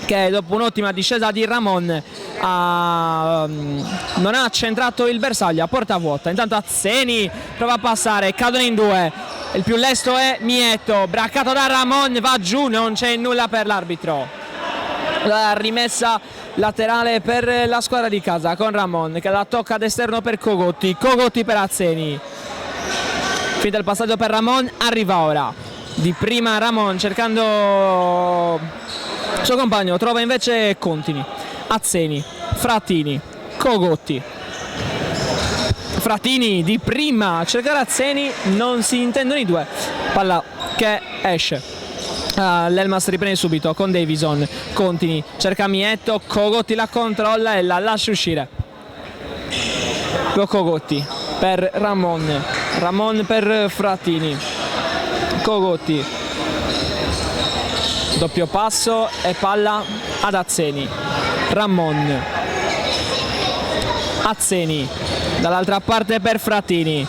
che dopo un'ottima discesa di Ramon non ha centrato il bersaglio a porta vuota. Intanto Azzeni prova a passare, cadono in due, il più lesto è Mietto, braccato da Ramon, va giù, non c'è nulla per l'arbitro. La rimessa laterale per la squadra di casa con Ramon che la tocca ad esterno per Cogotti per Azzeni. Finito il passaggio per Ramon, arriva ora di prima Ramon cercando il suo compagno, trova invece Contini. Azzeni, Frattini, Cogotti. Frattini di prima, cercare Azzeni, non si intendono i due. Palla che esce. L'Elmas riprende subito con Davison. Contini, cerca Mietto, Cogotti la controlla e la lascia uscire. Cogotti per Ramon. Ramon per Frattini. Cogotti. Doppio passo e palla ad Azzeni. Ramon. Azzeni dall'altra parte per Frattini.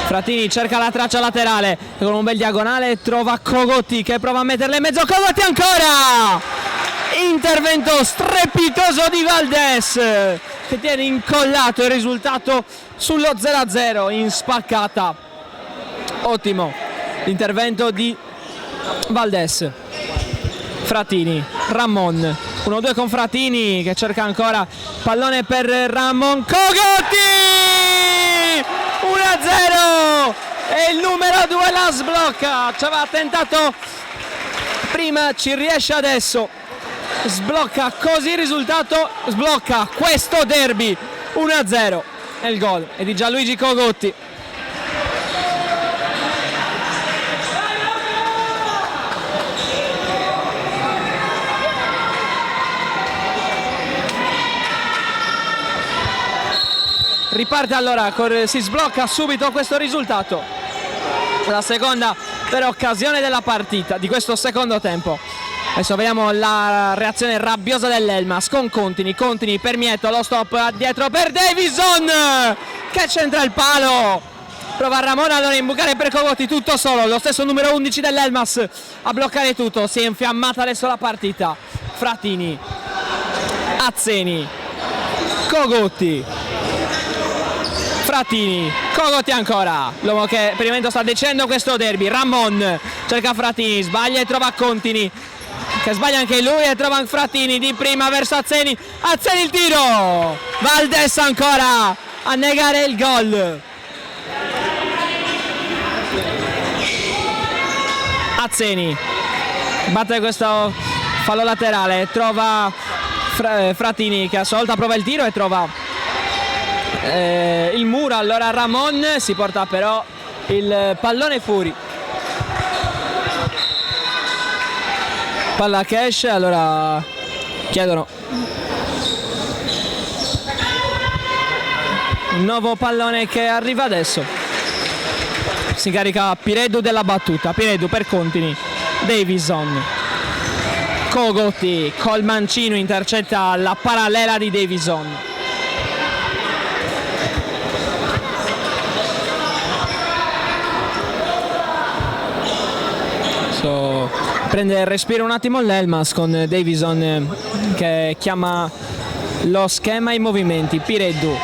Frattini cerca la traccia laterale con un bel diagonale, trova Cogotti che prova a metterla in mezzo. Cogotti ancora! Intervento strepitoso di Valdés che tiene incollato il risultato sullo 0-0 in spaccata. Ottimo l'intervento di Valdés. Frattini, Ramon, 1-2 con Frattini che cerca ancora, pallone per Ramon, Cogotti! 1-0 e il numero 2 la sblocca, ci aveva tentato prima, ci riesce adesso, sblocca così il risultato, sblocca questo derby. 1-0 e il gol è di Gianluigi Cogotti. Riparte allora, si sblocca subito questo risultato. La seconda per occasione della partita, di questo secondo tempo. Adesso vediamo la reazione rabbiosa dell'Elmas con Contini per Mietto, lo stop dietro per Davison che centra il palo. Prova Ramon allora a imbucare per Cogotti, tutto solo, lo stesso numero 11 dell'Elmas a bloccare tutto. Si è infiammata adesso la partita. Frattini, Azzeni, Cogotti. Frattini, Cogotti ancora, l'uomo che per il momento sta decidendo questo derby. Ramon cerca Frattini, sbaglia e trova Contini, che sbaglia anche lui e trova Frattini di prima verso Azzeni. Azzeni il tiro, Valdés ancora a negare il gol. Azzeni batte questo fallo laterale, trova Frattini che a sua volta prova il tiro e trova il muro. Allora Ramon si porta però il pallone fuori, palla che esce. Allora chiedono un nuovo pallone che arriva adesso. Si carica Pireddu della battuta. Pireddu per Contini, Davison, Cogotti col mancino intercetta la parallela di Davison. Prende il respiro un attimo l'Elmas con Davison che chiama lo schema e i movimenti. Pireddu,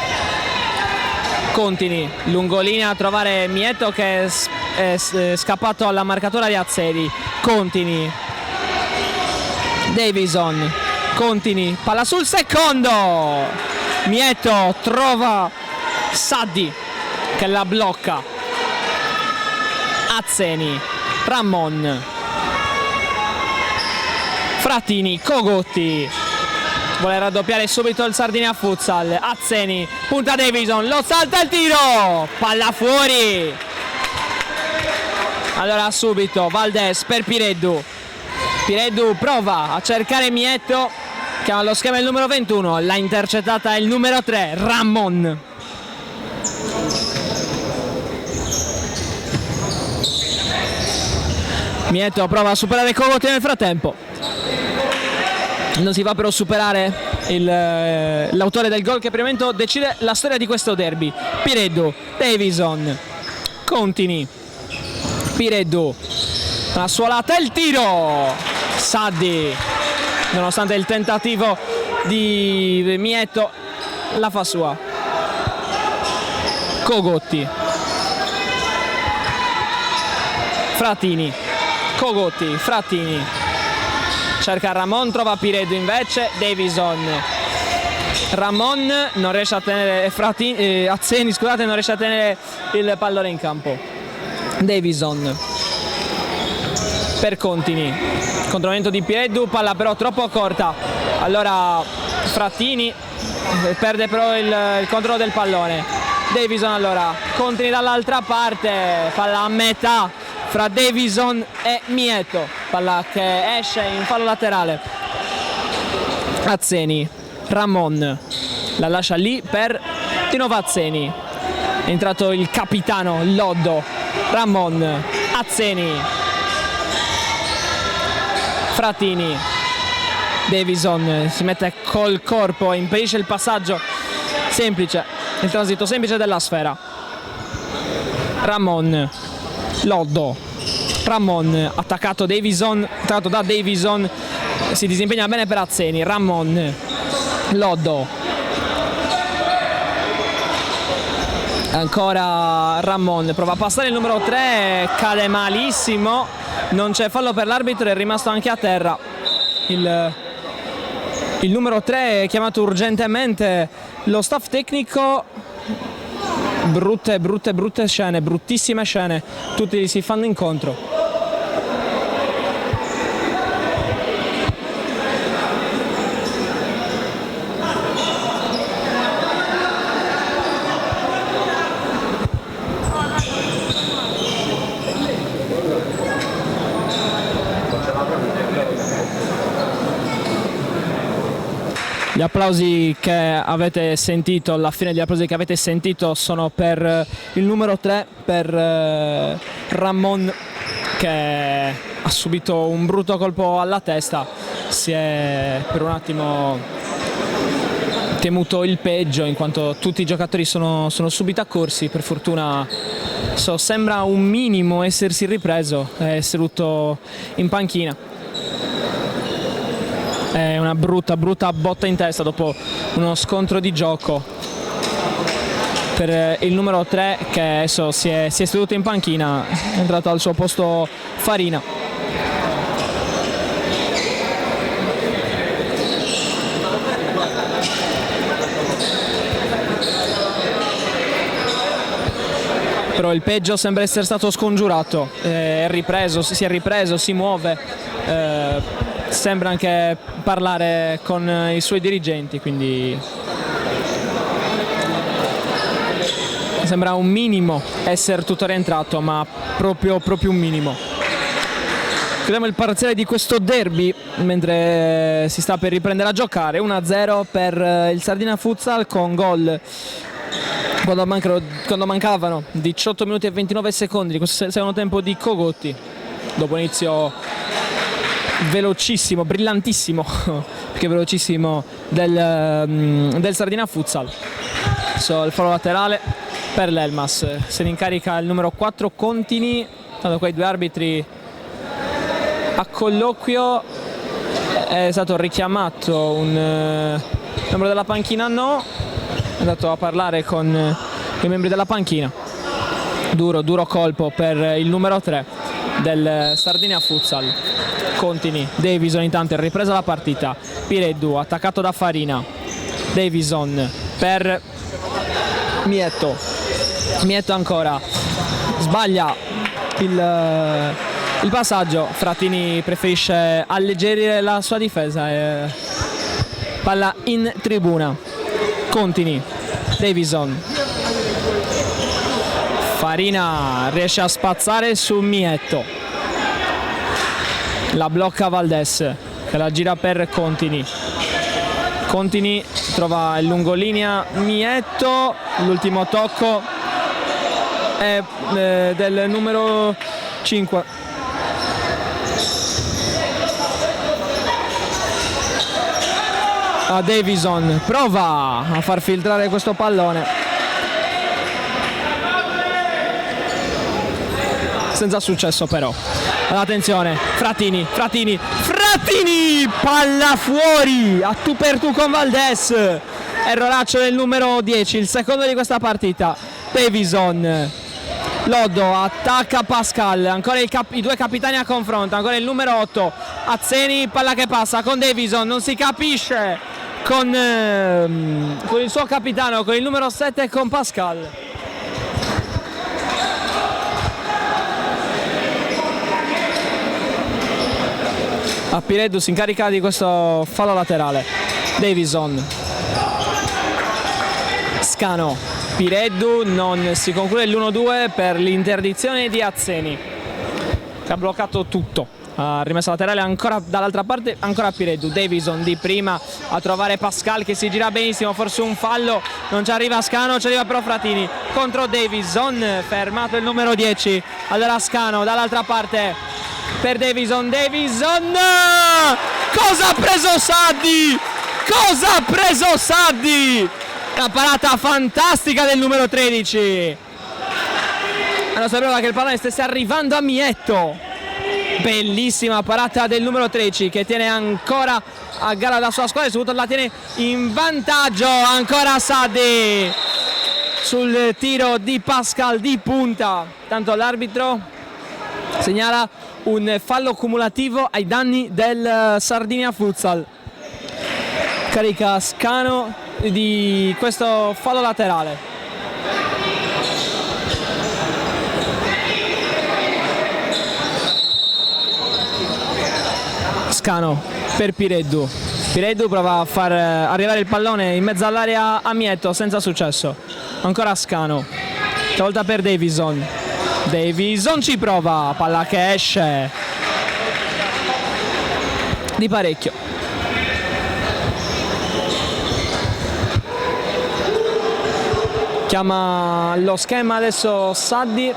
Contini, lungolinea a trovare Mietto che è scappato alla marcatura di Azzeri. Contini, Davison, Contini, palla sul secondo. Mietto trova Saddi che la blocca. Azzeni, Ramon, Frattini, Cogotti vuole raddoppiare subito il Sardinia Futsal. Azzeni, punta Davison, lo salta il tiro, palla fuori. Allora subito Valdés per Pireddu. Pireddu prova a cercare Mietto, chiama lo schema il numero 21, l'ha intercettata il numero 3, Ramon. Mieto prova a superare Cogotti nel frattempo. Non si va però a superare l'autore del gol che per il momento decide la storia di questo derby. Pireddu, Davison, Contini, Pireddu, la suolata e il tiro. Saddi, nonostante il tentativo di Mieto, la fa sua. Cogotti, Frattini, Cogotti, Frattini, cerca Ramon, trova Pireddu invece, Davison, Ramon non riesce a tenere, Azzeni scusate, non riesce a tenere il pallone in campo. Davison per Contini, controllamento di Pireddu, palla però troppo corta, allora Frattini perde però il controllo del pallone. Davison allora, Contini dall'altra parte, palla a metà fra Davison e Mieto, palla che esce in fallo laterale. Azzeni, Ramon la lascia lì per di nuovo Azzeni, è entrato il capitano Loddo. Ramon, Azzeni, Frattini, Davison si mette col corpo, impedisce il passaggio semplice, il transito semplice della sfera. Ramon, Loddo, Ramon attaccato da Davison, si disimpegna bene per Azzeni. Ramon, Loddo, ancora Ramon, prova a passare il numero 3, cade malissimo, non c'è fallo per l'arbitro, è rimasto anche a terra il numero 3, è chiamato urgentemente lo staff tecnico. Brutte scene, bruttissime scene, tutti si fanno incontro. Gli applausi che avete sentito, alla fine degli applausi che avete sentito sono per il numero 3, per Ramon, che ha subito un brutto colpo alla testa, si è per un attimo temuto il peggio in quanto tutti i giocatori sono subito accorsi. Per fortuna sembra un minimo essersi ripreso, è seduto in panchina. È una brutta botta in testa dopo uno scontro di gioco per il numero 3, che adesso si è seduto in panchina, è entrato al suo posto Farina. Però il peggio sembra essere stato scongiurato, si è ripreso, si muove, sembra anche parlare con i suoi dirigenti, quindi sembra un minimo essere tutto rientrato, ma proprio un minimo. Vediamo il parziale di questo derby mentre si sta per riprendere a giocare. 1-0 per il Sardinia Futsal, con gol quando mancavano 18 minuti e 29 secondi di questo secondo tempo di Cogotti, dopo inizio velocissimo, brillantissimo perché velocissimo del Sardinia Futsal. Il fallo laterale per l'Elmas, se ne incarica il numero 4 Contini, tanto quei due arbitri a colloquio. È stato richiamato un membro della panchina, no, è andato a parlare con i membri della panchina. Duro colpo per il numero 3 del Sardinia Futsal. Contini, Davison intanto è ripresa la partita, Pireddu attaccato da Farina, Davison per Mieto ancora, sbaglia il passaggio, Frattini preferisce alleggerire la sua difesa e palla in tribuna. Contini, Davison, Farina riesce a spazzare su Mieto, la blocca Valdes che la gira per Contini, Contini trova il lungolinea Mietto, l'ultimo tocco è del numero 5. A Davison, prova a far filtrare questo pallone senza successo però. Attenzione, Frattini, palla fuori a tu per tu con Valdés. Erroraccio del numero 10, il secondo di questa partita. Davison, Loddo attacca Pascal, ancora i due capitani a confronto, ancora il numero 8 Azzeni, palla che passa con Davison, non si capisce con il suo capitano, con il numero 7 con Pascal. A Pireddu si incarica di questo fallo laterale. Davison, Scano, Pireddu, non si conclude l'1-2 per l'interdizione di Azzeni che ha bloccato tutto. Rimessa laterale ancora dall'altra parte, ancora Pireddu. Davison di prima a trovare Pascal che si gira benissimo, forse un fallo, non ci arriva Scano, ci arriva però Frattini contro Davison, fermato il numero 10. Allora Scano dall'altra parte per Davison, cosa ha preso Saddi? Cosa ha preso Saddi? Una parata fantastica del numero 13. Non sapeva che il pallone stesse arrivando a Mietto. Bellissima parata del numero 13 che tiene ancora a gara la sua squadra, soprattutto la tiene in vantaggio. Ancora Saddi sul tiro di Pascal di punta. Tanto l'arbitro segnala un fallo cumulativo ai danni del Sardinia Futsal. Carica Scano di questo fallo laterale. Scano per Pireddu. Pireddu prova a far arrivare il pallone in mezzo all'area a Mietto senza successo. Ancora Scano, stavolta per Davison. Davison ci prova, palla che esce di parecchio. Chiama lo schema adesso Saddi.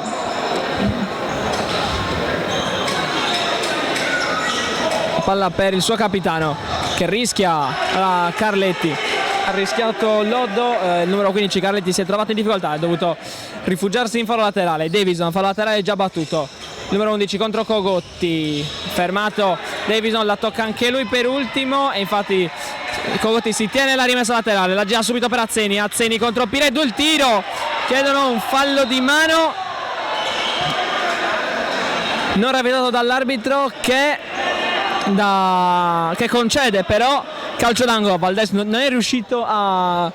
Palla per il suo capitano che rischia Carletti. Ha rischiato Loddo, il numero 15 Carletti si è trovato in difficoltà, ha dovuto rifugiarsi in fallo laterale. Davison, fallo laterale già battuto. Il numero 11 contro Cogotti, fermato Davison, la tocca anche lui per ultimo e infatti Cogotti si tiene la rimessa laterale, la gira subito per Azzeni. Azzeni contro Pireddu, il tiro, chiedono un fallo di mano non ravvedato dall'arbitro che concede però calcio d'angolo. Valdés non è riuscito a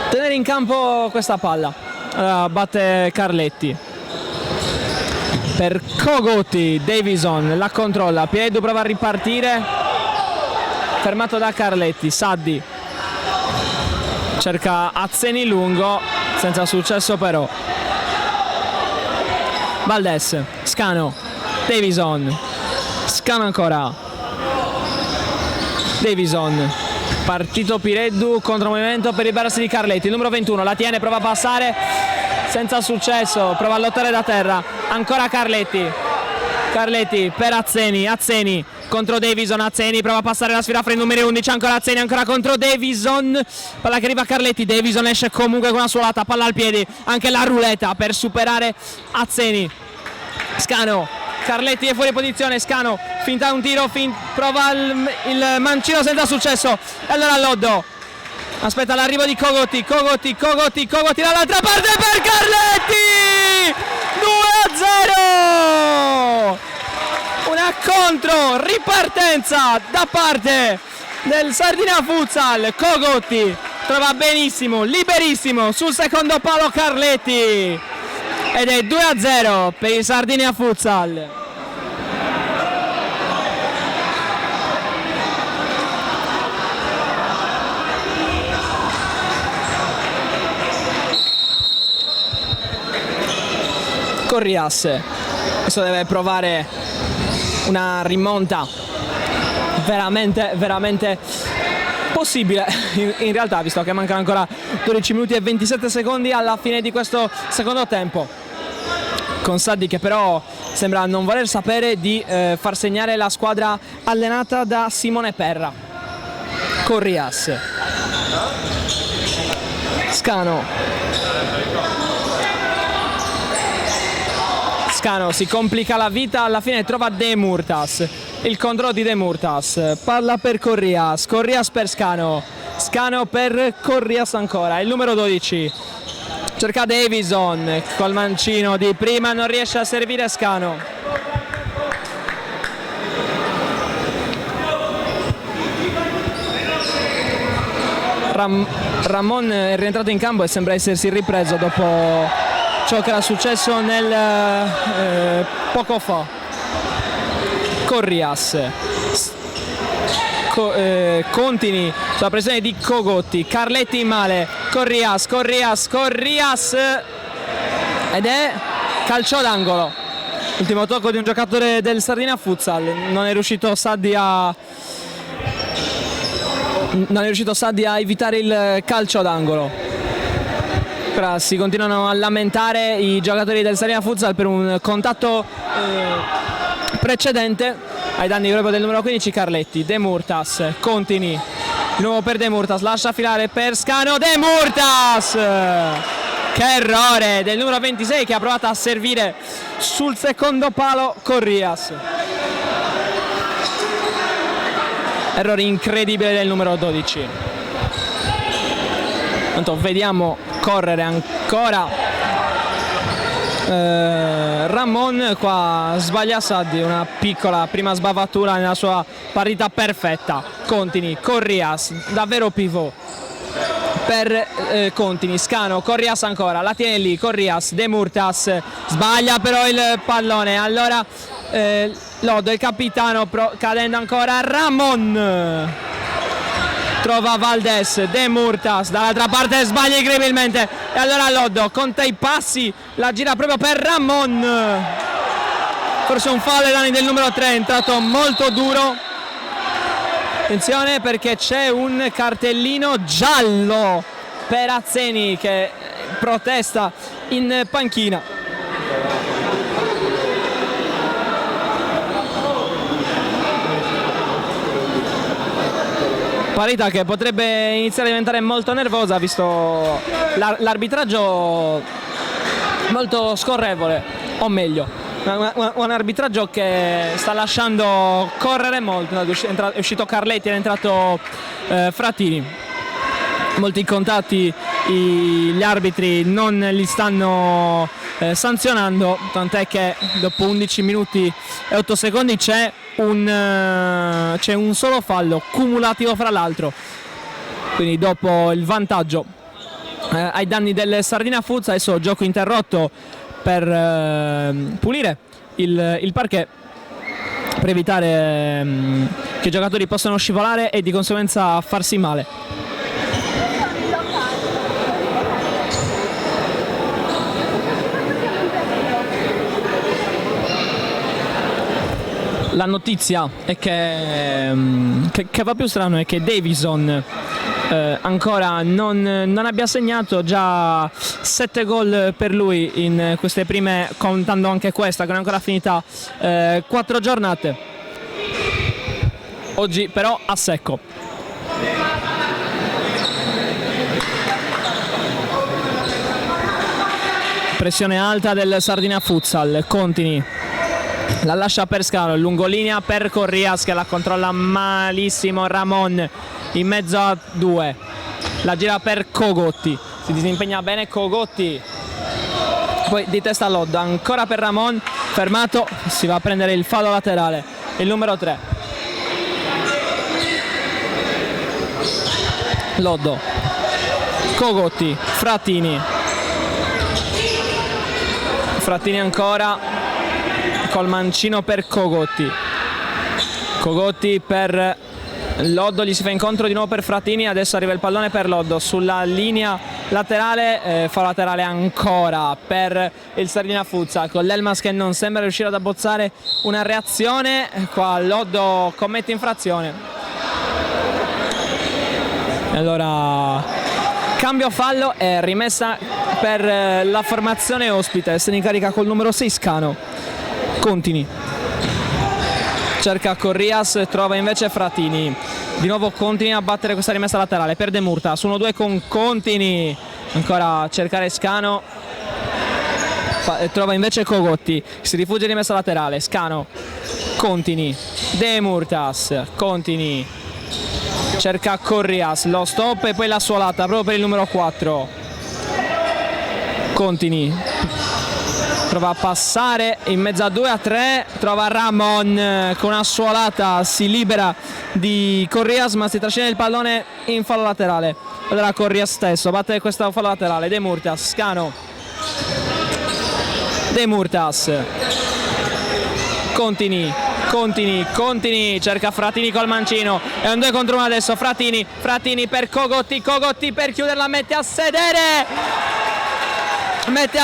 tenere in campo questa palla. Batte Carletti per Cogotti. Davison la controlla, Pireddu prova a ripartire, fermato da Carletti. Saddi cerca Azzeni lungo, senza successo però. Valdés, Scano, Davison, Scano ancora, Davison, partito Pireddu, contromovimento per liberarsi di Carletti. Il numero 21 la tiene, prova a passare senza successo, prova a lottare da terra, ancora Carletti per Azzeni. Azzeni contro Davison, Azzeni prova a passare la sfida fra i numeri 11, ancora Azzeni, ancora contro Davison, palla che arriva a Carletti. Davison esce comunque con una suolata, palla al piedi, anche la ruleta per superare Azzeni. Scano, Carletti è fuori posizione, Scano finta un tiro, prova il mancino senza successo e allora Loddo aspetta l'arrivo di Cogotti dall'altra parte per Carletti, 2-0, una contro ripartenza da parte del Sardinia Futsal. Cogotti trova benissimo, liberissimo sul secondo palo Carletti ed è 2-0 per il Sardinia Futsal. Corrias adesso deve provare una rimonta veramente Possibile, in realtà, visto che mancano ancora 12 minuti e 27 secondi alla fine di questo secondo tempo. Con Saddi che però sembra non voler sapere di far segnare la squadra allenata da Simone Perra. Corrias. Scano. Scano si complica la vita, alla fine trova De Murtas. Il controllo di De Murtas, palla per Corrias, Corrias per Scano, Scano per Corrias ancora, il numero 12 cerca Davison col mancino di prima, non riesce a servire Scano. Ramon è rientrato in campo e sembra essersi ripreso dopo ciò che era successo nel poco fa. Corrias, Contini sulla pressione di Cogotti, Carletti male, Corrias ed è calcio d'angolo. Ultimo tocco di un giocatore del Sardinia Futsal, non è riuscito Saddi a evitare il calcio d'angolo. Ora si continuano a lamentare i giocatori del Sardinia Futsal per un contatto precedente ai danni proprio del numero 15 Carletti. De Murtas, Contini, di nuovo per De Murtas, lascia filare per Scano, De Murtas! Che errore del numero 26 che ha provato a servire sul secondo palo Corrias. Errore incredibile del numero 12. Tanto vediamo correre ancora Ramon, qua sbaglia Saddi, una piccola prima sbavatura nella sua partita perfetta. Contini, Corrias, davvero pivot per Contini, Scano, Corrias ancora, la tiene lì, Corrias, De Murtas, sbaglia però il pallone, allora Loddo, il capitano, cadendo ancora Ramon. Trova Valdes, De Murtas, dall'altra parte sbaglia incredibilmente e allora Loddo conta i passi, la gira proprio per Ramon. Forse un fallo ai danni del numero 3, è entrato molto duro. Attenzione perché c'è un cartellino giallo per Azzeni che protesta in panchina. Parità che potrebbe iniziare a diventare molto nervosa visto l'arbitraggio molto scorrevole, o meglio un arbitraggio che sta lasciando correre molto. È uscito Carletti, è entrato Frattini. Molti contatti gli arbitri non li stanno sanzionando, tant'è che dopo 11 minuti e 8 secondi c'è un solo fallo cumulativo fra l'altro, quindi dopo il vantaggio ai danni del Sardinia Futsal. Adesso gioco interrotto per pulire il parquet per evitare che i giocatori possano scivolare e di conseguenza farsi male. La notizia è che va più strano è che Davison ancora non abbia segnato, già 7 gol per lui in queste prime, contando anche questa che non è ancora finita, 4 giornate. Oggi però a secco. Pressione alta del Sardinia Futsal, Contini. La lascia per Scano, lungolinea per Corrias che la controlla malissimo Ramon in mezzo a due, la gira per Cogotti, si disimpegna bene Cogotti, poi di testa Loddo, ancora per Ramon, fermato, si va a prendere il fallo laterale, il numero 3 Loddo, Cogotti, Frattini ancora col mancino per Cogotti per Loddo, gli si fa incontro di nuovo per Frattini, adesso arriva il pallone per Loddo sulla linea laterale, fa laterale ancora per il Sardinia Futsal con l'Elmas che non sembra riuscire ad abbozzare una reazione, qua Loddo commette infrazione. Allora, cambio fallo e rimessa per la formazione ospite. Se ne incarica col numero 6 Scano. Contini. Cerca Corrias, trova invece Fratini. Di nuovo Contini a battere questa rimessa laterale. Perde Murtas, 1-2 con Contini. Ancora a cercare Scano. Trova invece Cogotti. Si rifugia in rimessa laterale. Scano. Contini. De Murtas. Contini. Cerca Corrias. Lo stop e poi la suolata proprio per il numero 4. Contini. Prova a passare in mezzo a 2-3, trova Ramon con una suolata, si libera di Corrias ma si trascina il pallone in fallo laterale. Allora Corrias stesso batte questo fallo laterale. De Murtas, Scano. De Murtas. Contini, cerca Fratini col mancino. È un 2 contro 1 adesso. Fratini per Cogotti per chiuderla, mette a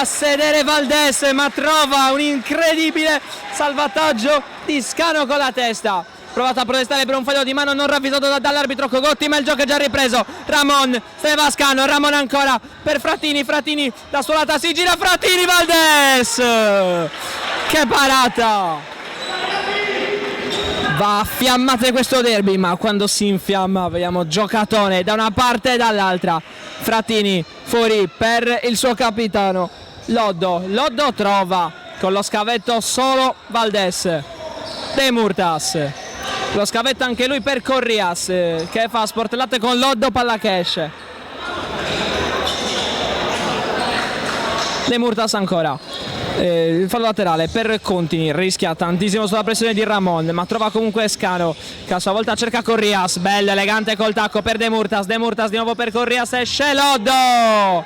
sedere Valdes, ma trova un incredibile salvataggio di Scano con la testa. Provato a protestare per un fallo di mano non ravvisato dall'arbitro Cogotti, ma il gioco è già ripreso. Ramon, se ne va Scano, Ramon ancora per Fratini, la suolata, si gira Fratini, Valdes! Che parata! Va a fiammate questo derby, ma quando si infiamma vediamo giocatone da una parte e dall'altra. Fratini fuori per il suo capitano Loddo trova con lo scavetto solo Valdes. De Murtas, lo scavetto anche lui per Corrias che fa sportellate con Loddo, palla che esce. De Murtas ancora, il fallo laterale per Contini, rischia tantissimo sulla pressione di Ramon ma trova comunque Scano che a sua volta cerca Corrias, bello elegante col tacco per De Murtas di nuovo per Corrias, esce Loddo,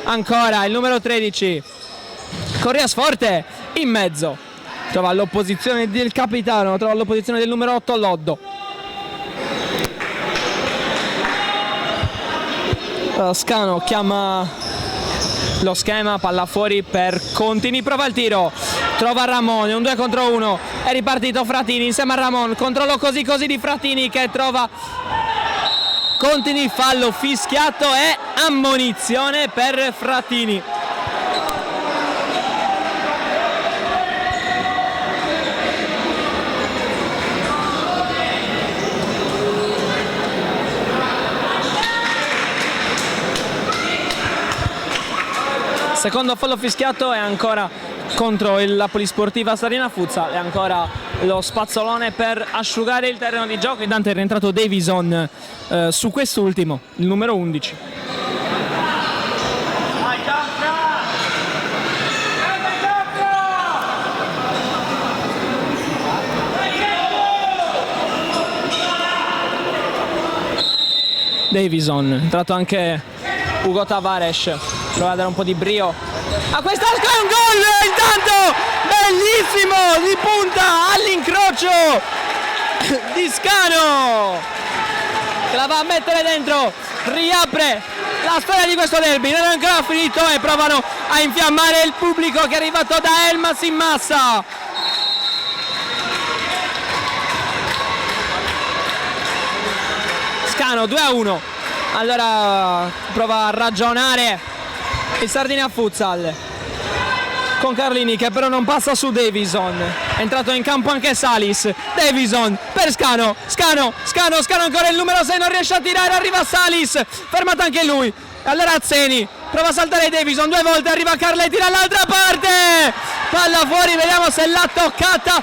ancora il numero 13 Corrias forte in mezzo, trova l'opposizione del capitano, trova l'opposizione del numero 8 Loddo. Scano chiama lo schema, palla fuori per Contini, prova il tiro, trova Ramon, un 2 contro 1, è ripartito Fratini insieme a Ramon, controllo così di Fratini che trova Contini, fallo fischiato e ammonizione per Fratini. Secondo fallo fischiato è ancora contro la Polisportiva Sarina Futsal, e ancora lo spazzolone per asciugare il terreno di gioco. Intanto è rientrato Davison su quest'ultimo, il numero 11. Davison, è entrato anche Ugo Tavares, prova a dare un po' di brio a questa, è un gol intanto bellissimo di punta all'incrocio di Scano che la va a mettere dentro, riapre la storia di questo derby, non è ancora finito e provano a infiammare il pubblico che è arrivato da Elmas in massa. Scano 2-1. Allora prova a ragionare il Sardinia Futsal con Carlini che però non passa su Davison, è entrato in campo anche Salis. Davison per Scano ancora il numero 6 non riesce a tirare, arriva Salis, fermato anche lui. Allora Azzeni prova a saltare Davison 2 volte, arriva Carletti dall'altra parte, palla fuori, vediamo se l'ha toccata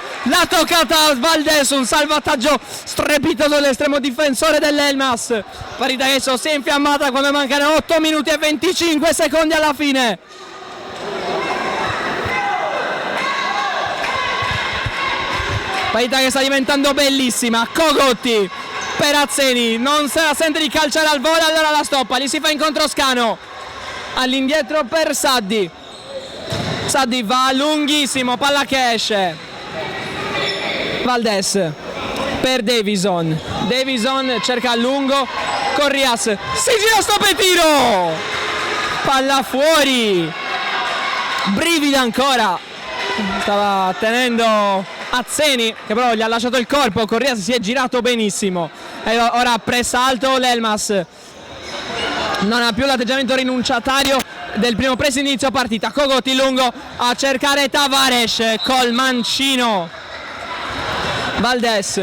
Valdes, un salvataggio strepitoso dell'estremo difensore dell'Elmas. Partita adesso si è infiammata quando mancano 8 minuti e 25 secondi alla fine. Partita che sta diventando bellissima. Cogotti per Azzeni, non se la sente di calciare al volo, allora la stoppa, gli si fa incontro Scano, all'indietro per Saddi va lunghissimo, palla che esce. Valdes per Davison cerca a lungo, Corrias si gira, stop e tiro, palla fuori, brivida ancora, stava tenendo Azzeni che però gli ha lasciato il corpo, Corrias si è girato benissimo e ora pressa alto l'Elmas, non ha più l'atteggiamento rinunciatario del primo preso inizio partita. Cogotti lungo a cercare Tavares col mancino. Valdés.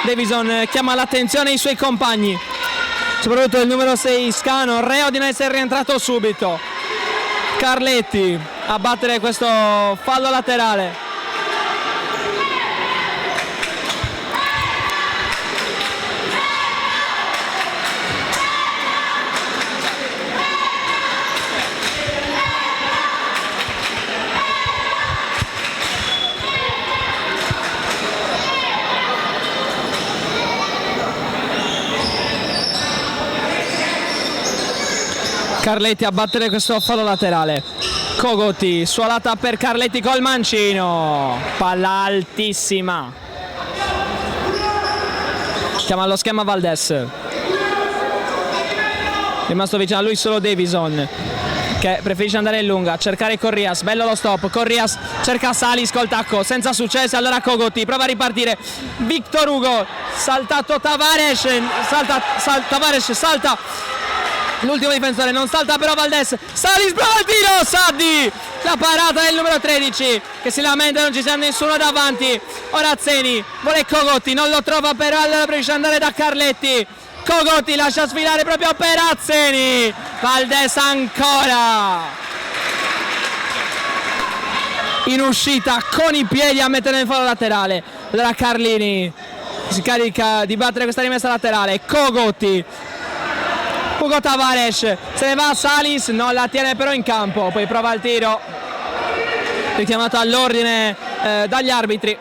Davison chiama l'attenzione ai suoi compagni, soprattutto il numero 6 Scano, reo di non essere rientrato subito. Carletti a battere questo fallo laterale. Carletti a battere questo fallo laterale. Cogotti, suolata per Carletti col mancino, palla altissima. Chiama allo schema Valdés, rimasto vicino a lui solo Davison, che preferisce andare in lunga, cercare Corrias, bello lo stop, Corrias cerca Salis col tacco, senza successo, allora Cogotti prova a ripartire, Victor Hugo, saltato Tavares, salta l'ultimo difensore, non salta però Valdés, Salis prova il tiro, Saddi, la parata del numero 13 che si lamenta, non ci sia nessuno davanti. Ora Azzeni vuole Cogotti, non lo trova però, allora preferisce andare da Carletti. Cogotti lascia sfilare proprio per Azzeni, Valdés ancora in uscita con i piedi a mettere nel fallo laterale. Allora Carlini si carica di battere questa rimessa laterale. Cogotti, Hugo Tavares, se ne va Salis, non la tiene però in campo, poi prova il tiro richiamato all'ordine dagli arbitri,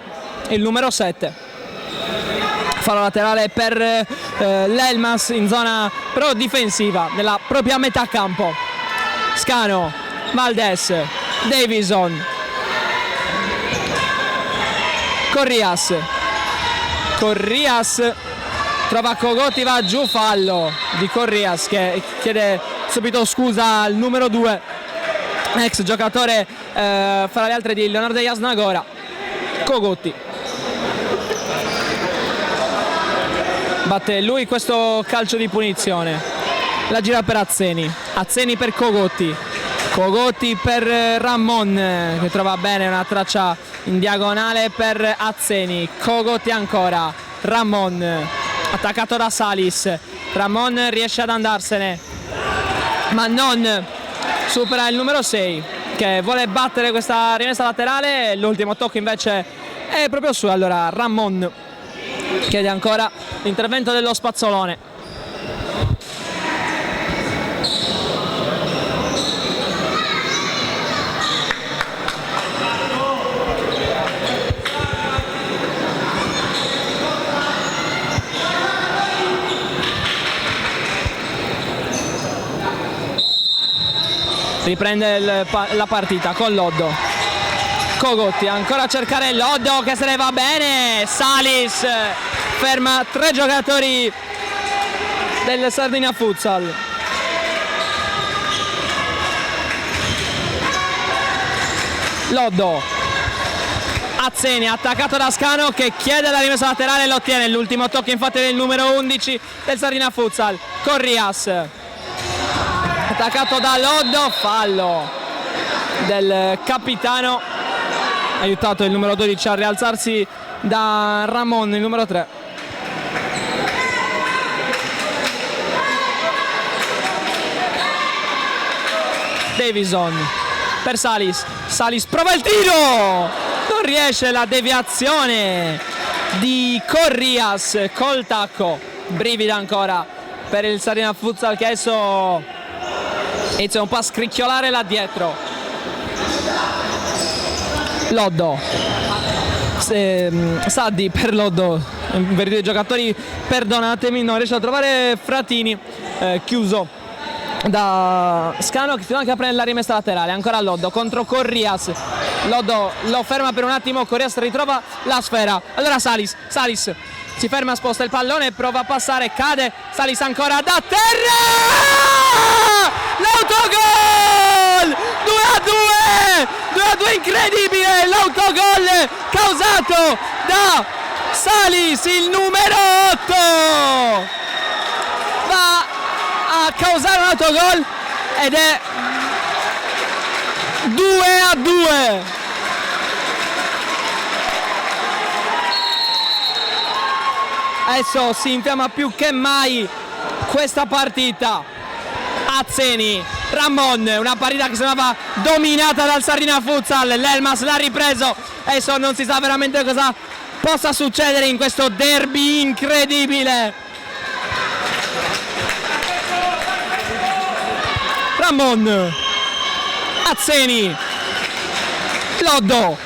il numero 7. Fallo laterale per l'Elmas in zona però difensiva nella propria metà campo. Scano, Valdés, Davison, Corrias trova Cogotti, va giù, fallo di Corrias che chiede subito scusa al numero 2, ex giocatore fra le altre di Leonardo Jasnagora. Cogotti batte lui questo calcio di punizione, la gira per Azzeni per Cogotti per Ramon che trova bene una traccia in diagonale per Azzeni. Cogotti ancora, Ramon attaccato da Salis, Ramon riesce ad andarsene ma non supera il numero 6 che vuole battere questa rimessa laterale. L'ultimo tocco invece è proprio su, allora Ramon chiede ancora l'intervento dello spazzolone. Riprende la partita con Loddo. Cogotti ancora a cercare Loddo che se ne va bene. Salis ferma 3 giocatori del Sardinia Futsal. Loddo, Azzeni attaccato da Scano che chiede la rimessa laterale e lo ottiene. L'ultimo tocco infatti del numero 11 del Sardinia Futsal. Corrias attaccato da Loddo, fallo del capitano, aiutato il numero 12 a rialzarsi da Ramon, il numero 3. Davison per Salis prova il tiro, non riesce, la deviazione di Corrias col tacco, brivida ancora per il Sardinia Futsal che adesso inizia un po' a scricchiolare là dietro. Loddo, Saddi per Loddo, in verità i giocatori perdonatemi, non riesce a trovare Fratini, chiuso da Scano che si va anche a prendere la rimessa laterale. Ancora Loddo contro Corrias, Loddo lo ferma per un attimo, Corrias ritrova la sfera, allora Salis si ferma, sposta il pallone, prova a passare, cade, Salis ancora da terra, l'autogol, 2-2 incredibile, l'autogol causato da Salis, il numero 8, causare un autogol ed è 2-2. Adesso si infiamma più che mai questa partita. Azzeni, Ramon, una partita che sembrava dominata dal Sardinia Futsal, l'Elmas l'ha ripreso, adesso non si sa veramente cosa possa succedere in questo derby incredibile. Ramon, Azzeni, Loddo,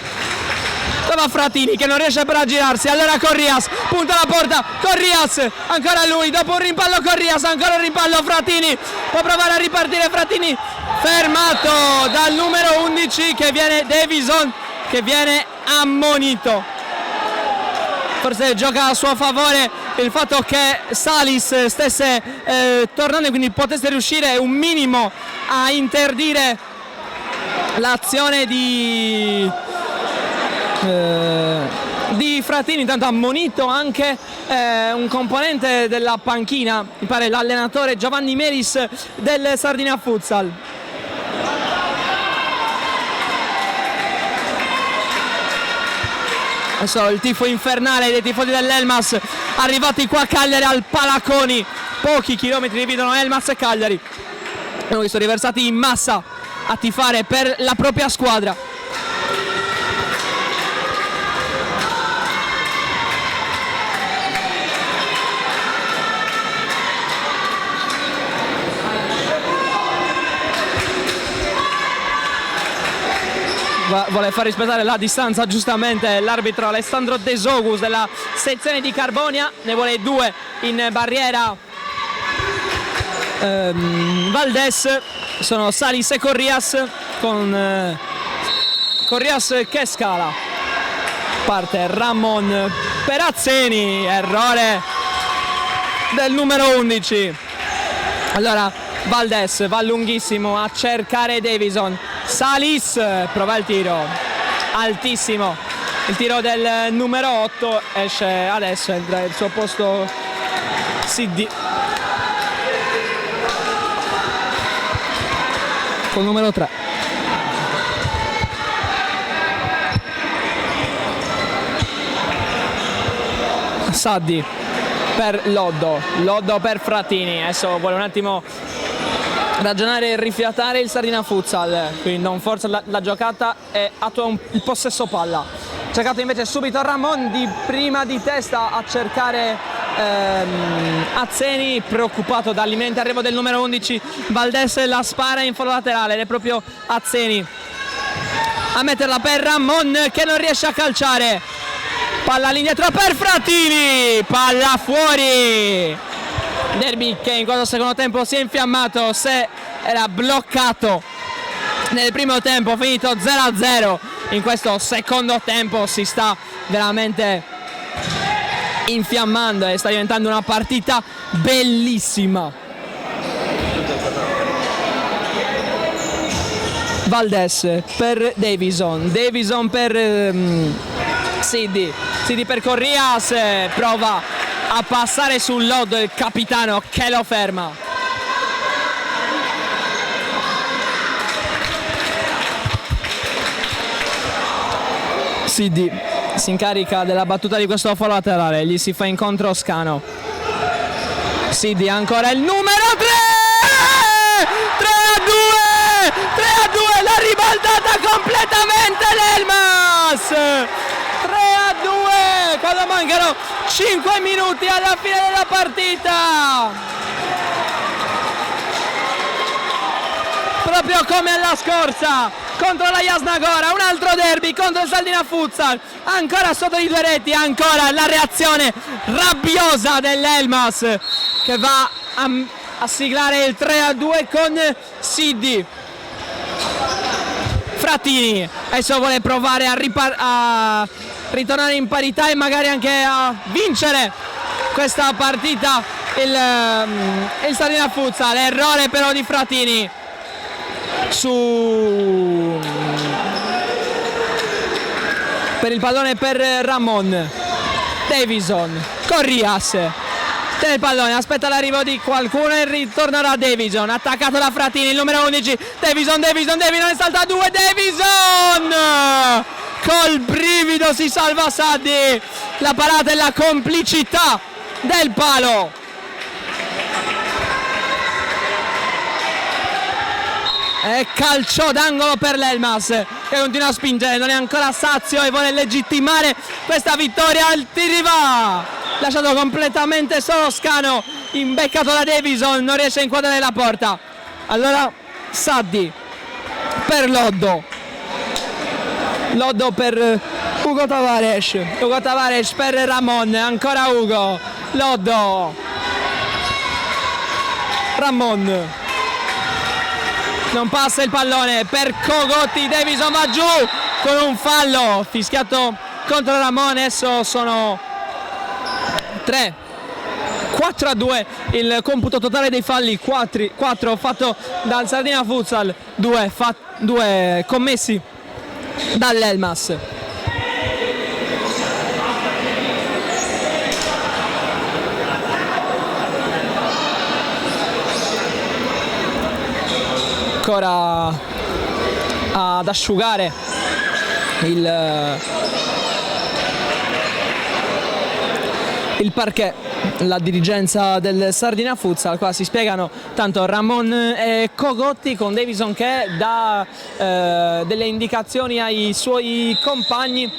trova Frattini che non riesce però a girarsi, allora Corrias, punta la porta, Corrias, ancora lui, dopo un rimpallo Corrias, ancora un rimpallo Frattini, può provare a ripartire Frattini, fermato dal numero 11 che viene Davison, che viene ammonito. Forse gioca a suo favore il fatto che Salis stesse tornando e quindi potesse riuscire un minimo a interdire l'azione di Frattini. Intanto ha ammonito anche un componente della panchina, mi pare l'allenatore Giovanni Meris del Sardinia Futsal. Adesso il tifo infernale dei tifosi dell'Elmas arrivati qua a Cagliari al Palaconi, pochi chilometri dividono Elmas e Cagliari, hanno visto riversati in massa a tifare per la propria squadra. Vuole far rispettare la distanza giustamente l'arbitro Alessandro De Sogus della sezione di Carbonia, ne vuole 2 in barriera Valdes, sono Salis e Corrias, con Corrias che scala, parte Ramon per Azzeni, errore del numero 11, allora Valdes va lunghissimo a cercare Davison, Salis prova il tiro altissimo, il tiro del numero 8 esce adesso, entra il suo posto CD con numero 3. Saddi per Loddo per Frattini, adesso vuole un attimo ragionare e rifiatare il Sardinia Futsal, quindi non forza la giocata e attua il possesso palla. Cercato invece subito Ramon di prima di testa a cercare Azzeni, preoccupato dall'imminente arrivo del numero 11 Valdes, la spara in fallo laterale ed è proprio Azzeni a metterla per Ramon che non riesce a calciare, palla all'indietro per Frattini, palla fuori. Derby che in questo secondo tempo si è infiammato, se era bloccato nel primo tempo, finito 0-0, in questo secondo tempo si sta veramente infiammando e sta diventando una partita bellissima. Valdes per Davison per Sidi per Corrias, prova a passare sul Loddo il capitano che lo ferma. Sidi si incarica della battuta di questo fallo laterale, gli si fa incontro Scano. Sidi ancora il numero 3! 3-2, l'ha ribaltata completamente l'Elmas! 3-2 quando mancano 5 minuti alla fine della partita, proprio come alla scorsa contro la Jasnagora, un altro derby contro il Sardinia Futsal, ancora sotto di 2 reti, ancora la reazione rabbiosa dell'Elmas che va a siglare il 3-2 con Sidi. Frattini adesso vuole provare a ritornare in parità e magari anche a vincere questa partita il Sardinia Futsal, errore però di Frattini per il pallone per Ramon. Davison, Corrias, Tiene il pallone, aspetta l'arrivo di qualcuno e ritorno da Davison, attaccato da Frattini, il numero 11, Davison ne salta 2, Davison! Col brivido si salva Saddi, la parata e la complicità del palo. E calcio d'angolo per l'Elmas, che continua a spingere, non è ancora sazio e vuole legittimare questa vittoria. Il tiri va, lasciato completamente solo Scano, imbeccato da Davison, non riesce a inquadrare la porta. Allora Saddi per Loddo per Ugo Tavares per Ramon, ancora Ugo, Loddo, Ramon, non passa il pallone per Cogotti, Davison va giù con un fallo fischiato contro Ramon. Adesso sono 4-2 il computo totale dei falli, 4 fatto dal Sardinia Futsal, 2 commessi dall'Elmas. Ancora ad asciugare il parquet la dirigenza del Sardinia Futsal. Qua si spiegano tanto Ramon e Cogotti, con Davison che dà delle indicazioni ai suoi compagni.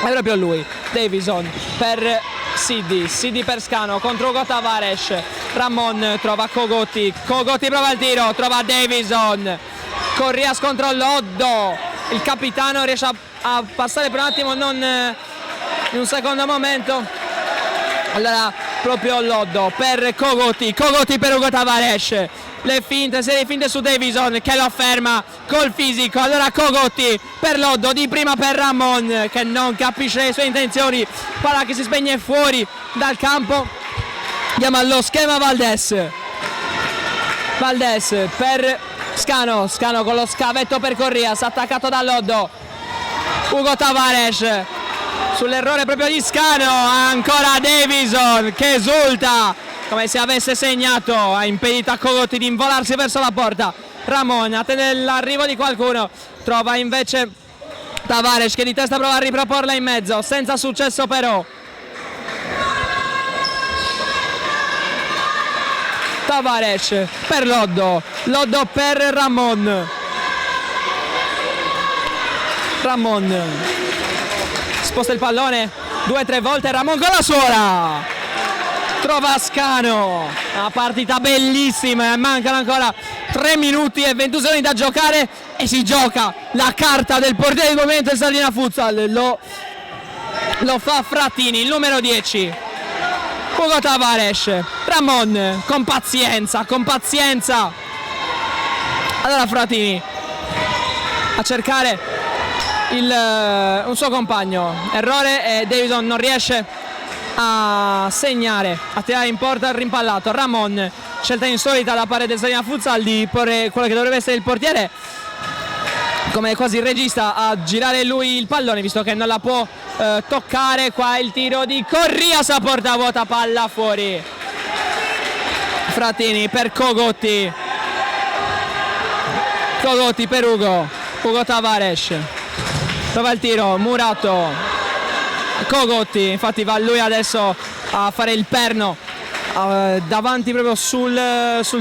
È proprio lui, Davison per Siddi per Scano contro Ugo Tavares. Ramon trova Cogotti prova il tiro, trova Davison, Corrias contro Loddo, il capitano riesce a passare per un attimo, non in un secondo momento. Allora proprio Loddo per Cogotti per Ugo Tavares, serie di finte su Davison che lo ferma col fisico. Allora Cogotti per Loddo, di prima per Ramon che non capisce le sue intenzioni, palla che si spegne fuori dal campo. Andiamo allo schema Valdés per Scano con lo scavetto per Corrias, attaccato da Loddo. Ugo Tavares sull'errore proprio di Scano, ancora Davison che esulta come se avesse segnato, ha impedito a Cogotti di involarsi verso la porta. Ramon attende l'arrivo di qualcuno, trova invece Tavares che di testa prova a riproporla in mezzo, senza successo però. Tavares per Loddo per Ramon sposta il pallone 2-3 volte, Ramon con la sola trova Scano, una partita bellissima, mancano ancora 3 minuti e 21 secondi da giocare e si gioca la carta del portiere di movimento del Sardinia Futsal, lo fa Frattini, il numero 10. Ugo Tavares, Ramon con pazienza. Allora Frattini a cercare un suo compagno, errore e Davison non riesce a segnare, a tirare in porta il rimpallato. Ramon, scelta insolita da parte del Sardinia Futsal di porre quello che dovrebbe essere il portiere come quasi il regista a girare lui il pallone, visto che non la può toccare. Qua il tiro di Corrias a porta vuota, palla fuori. Frattini per Cogotti per Ugo Tavares, prova il tiro, Murato, Cogotti, infatti va lui adesso a fare il perno davanti proprio sul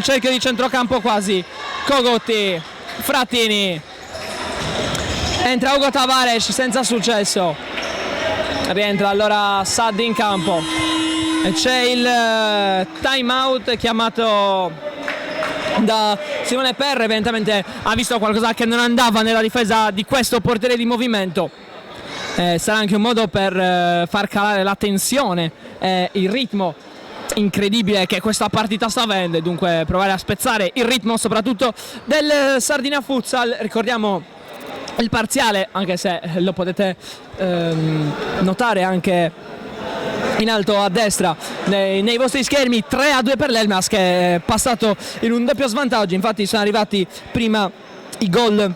cerchio di centrocampo quasi. Cogotti, Frattini, entra Ugo Tavares senza successo, rientra allora Saddi in campo e c'è il time out chiamato da Simone Perre. Evidentemente ha visto qualcosa che non andava nella difesa di questo portiere di movimento. Sarà anche un modo per far calare la tensione e il ritmo incredibile che questa partita sta avendo, e dunque provare a spezzare il ritmo soprattutto del Sardinia Futsal. Ricordiamo il parziale, anche se lo potete notare anche in alto a destra nei vostri schermi, 3-2 per l'Elmas, che è passato in un doppio svantaggio. Infatti sono arrivati prima i gol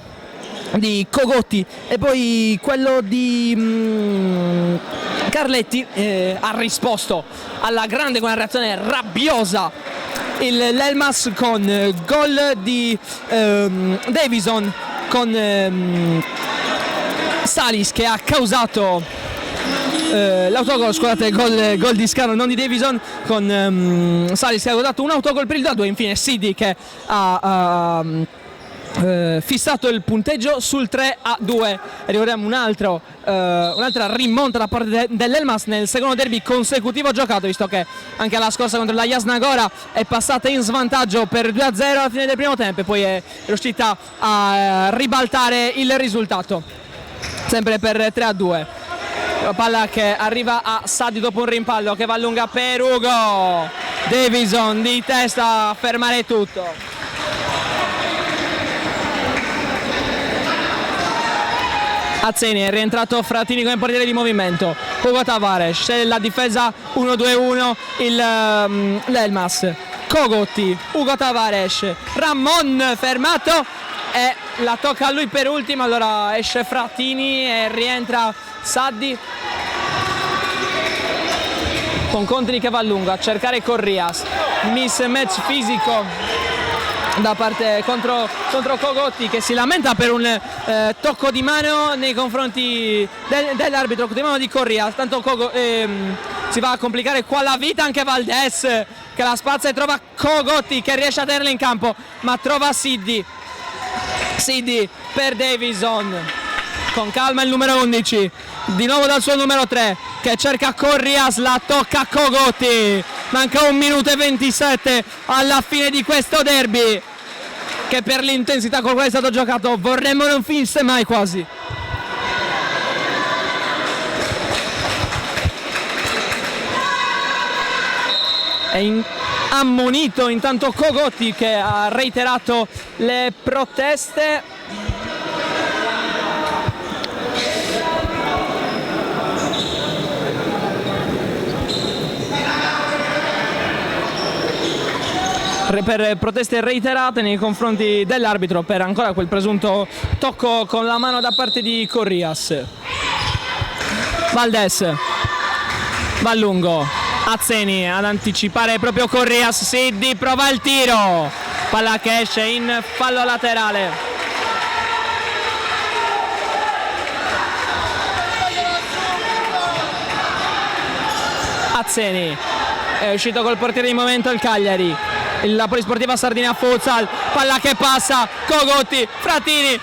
di Cogotti e poi quello di Carletti ha risposto alla grande con una reazione rabbiosa l'Elmas con gol di Davison con Salis che ha causato l'autogol, scusate, gol di Scano, non di Davison, con Salis che ha causato un autogol per il 2-2. Infine Siddi che ha fissato il punteggio sul 3-2. Ricordiamo un'altra rimonta da parte dell'Elmas nel secondo derby consecutivo giocato, visto che anche la scorsa contro la Jasna Gora è passata in svantaggio per 2-0 alla fine del primo tempo e poi è riuscita a ribaltare il risultato sempre per 3-2. La palla che arriva a Saddi dopo un rimpallo che va lunga per Ugo Davison di testa a fermare tutto. Azzeni, è rientrato Frattini come portiere di movimento. Ugo Tavares, sceglie la difesa 1-2-1 l'Elmas. Cogotti, Ugo Tavares, Ramon fermato e la tocca a lui per ultimo, allora esce Frattini e rientra Saddi con Contini che va a lungo a cercare Corrias. Mismatch fisico da parte contro Cogotti che si lamenta per un tocco di mano nei confronti dell'arbitro, tocco di mano di Corrias. Tanto si va a complicare qua la vita anche Valdés che la spazza e trova Cogotti che riesce a tenerla in campo ma trova Siddi per Davison, con calma il numero 11 di nuovo dal suo numero 3 che cerca Corrias, la tocca Cogotti. Manca 1 minuto e 27 alla fine di questo derby che per l'intensità con cui è stato giocato vorremmo non finisse mai quasi. È ammonito intanto Cogotti che ha reiterato le proteste. Per proteste reiterate nei confronti dell'arbitro per ancora quel presunto tocco con la mano da parte di Corrias. Valdés va lungo, Azzeni ad anticipare proprio Corrias, Siddi prova il tiro, palla che esce in fallo laterale. Azzeni è uscito col portiere di momento il Cagliari. La Polisportiva Sardinia Futsal, palla che passa, Cogotti, Frattini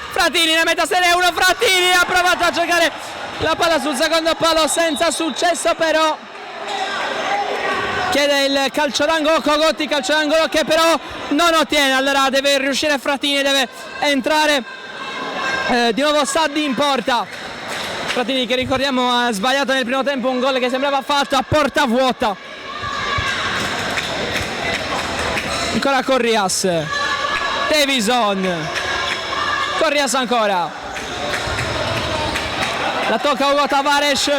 ne mette a serie 1, Frattini ha provato a giocare la palla sul secondo palo senza successo, però chiede il calcio d'angolo Cogotti, calcio d'angolo che però non ottiene, allora deve riuscire Frattini, deve entrare di nuovo Saddi in porta. Frattini che ricordiamo ha sbagliato nel primo tempo un gol che sembrava fatto a porta vuota. Ancora Corrias, Davison, Corrias ancora, la tocca Ugo Tavares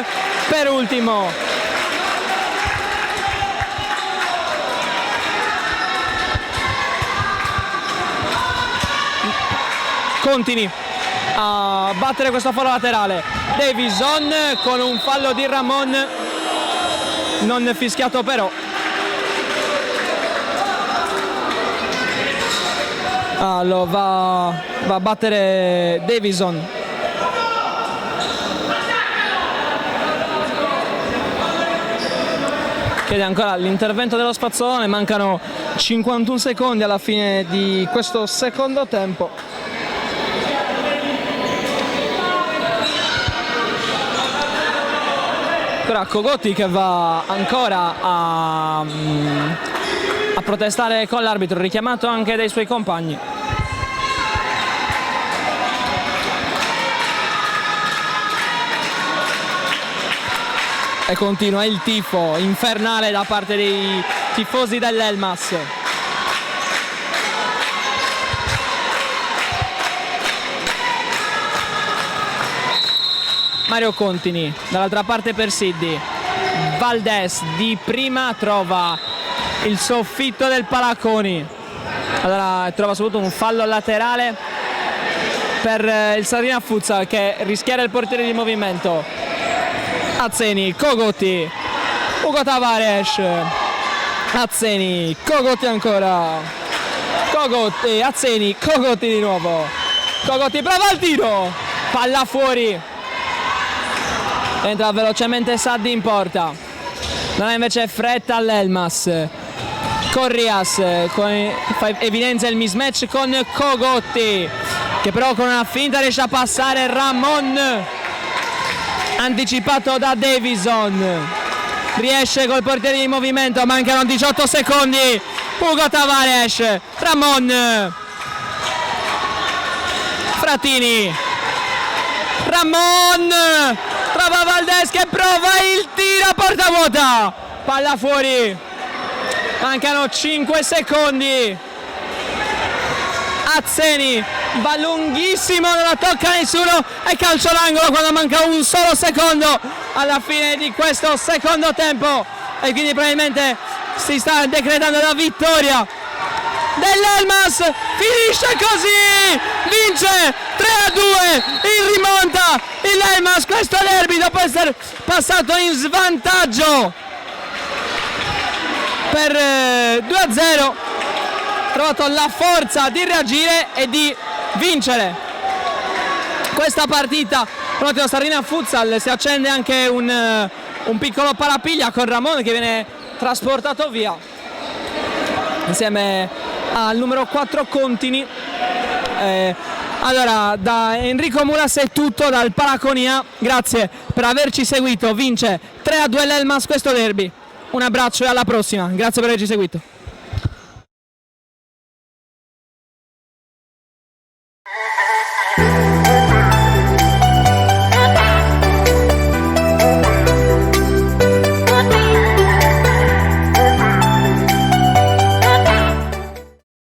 per ultimo. Contini a battere questo fallo laterale. Davison con un fallo di Ramon non fischiato però. Lo va a battere Davison. Chiede ancora l'intervento dello Spazzolone, mancano 51 secondi alla fine di questo secondo tempo. Ancora Cogotti che va ancora a protestare con l'arbitro, richiamato anche dai suoi compagni. E continua il tifo infernale da parte dei tifosi dell'Elmas. Mario Contini dall'altra parte per Siddi. Valdés di prima trova il soffitto del Palacconi, allora trova soprattutto un fallo laterale per il Sardinia Futsal che rischierà il portiere di movimento. Azzeni, Cogotti, Ugo Tavares, Azzeni, Cogotti ancora, Cogotti, Azzeni, Cogotti di nuovo, Cogotti prova il tiro, palla fuori, entra velocemente Saddi in porta, non ha invece fretta all'Elmas, Corrias evidenzia il mismatch con Cogotti, che però con una finta riesce a passare Ramon, anticipato da Davison, riesce col portiere in movimento, mancano 18 secondi, Ugo Tavares, Ramon, Frattini, Ramon, trova Valdés che prova il tiro a porta vuota, palla fuori, mancano 5 secondi, Azzeni va lunghissimo, non la tocca nessuno e calcio l'angolo quando manca un solo secondo alla fine di questo secondo tempo, e quindi probabilmente si sta decretando la vittoria dell'Elmas. Finisce così, vince 3-2 in rimonta l'Elmas questo derby dopo essere passato in svantaggio per 2-0, trovato la forza di reagire e di vincere questa partita. Con la Sarina Futsal si accende anche un piccolo parapiglia con Ramon che viene trasportato via insieme al numero 4 Contini. Allora, da Enrico Mulas è tutto dal Palaconia, grazie per averci seguito, vince 3-2 l'Elmas questo derby, un abbraccio e alla prossima, grazie per averci seguito.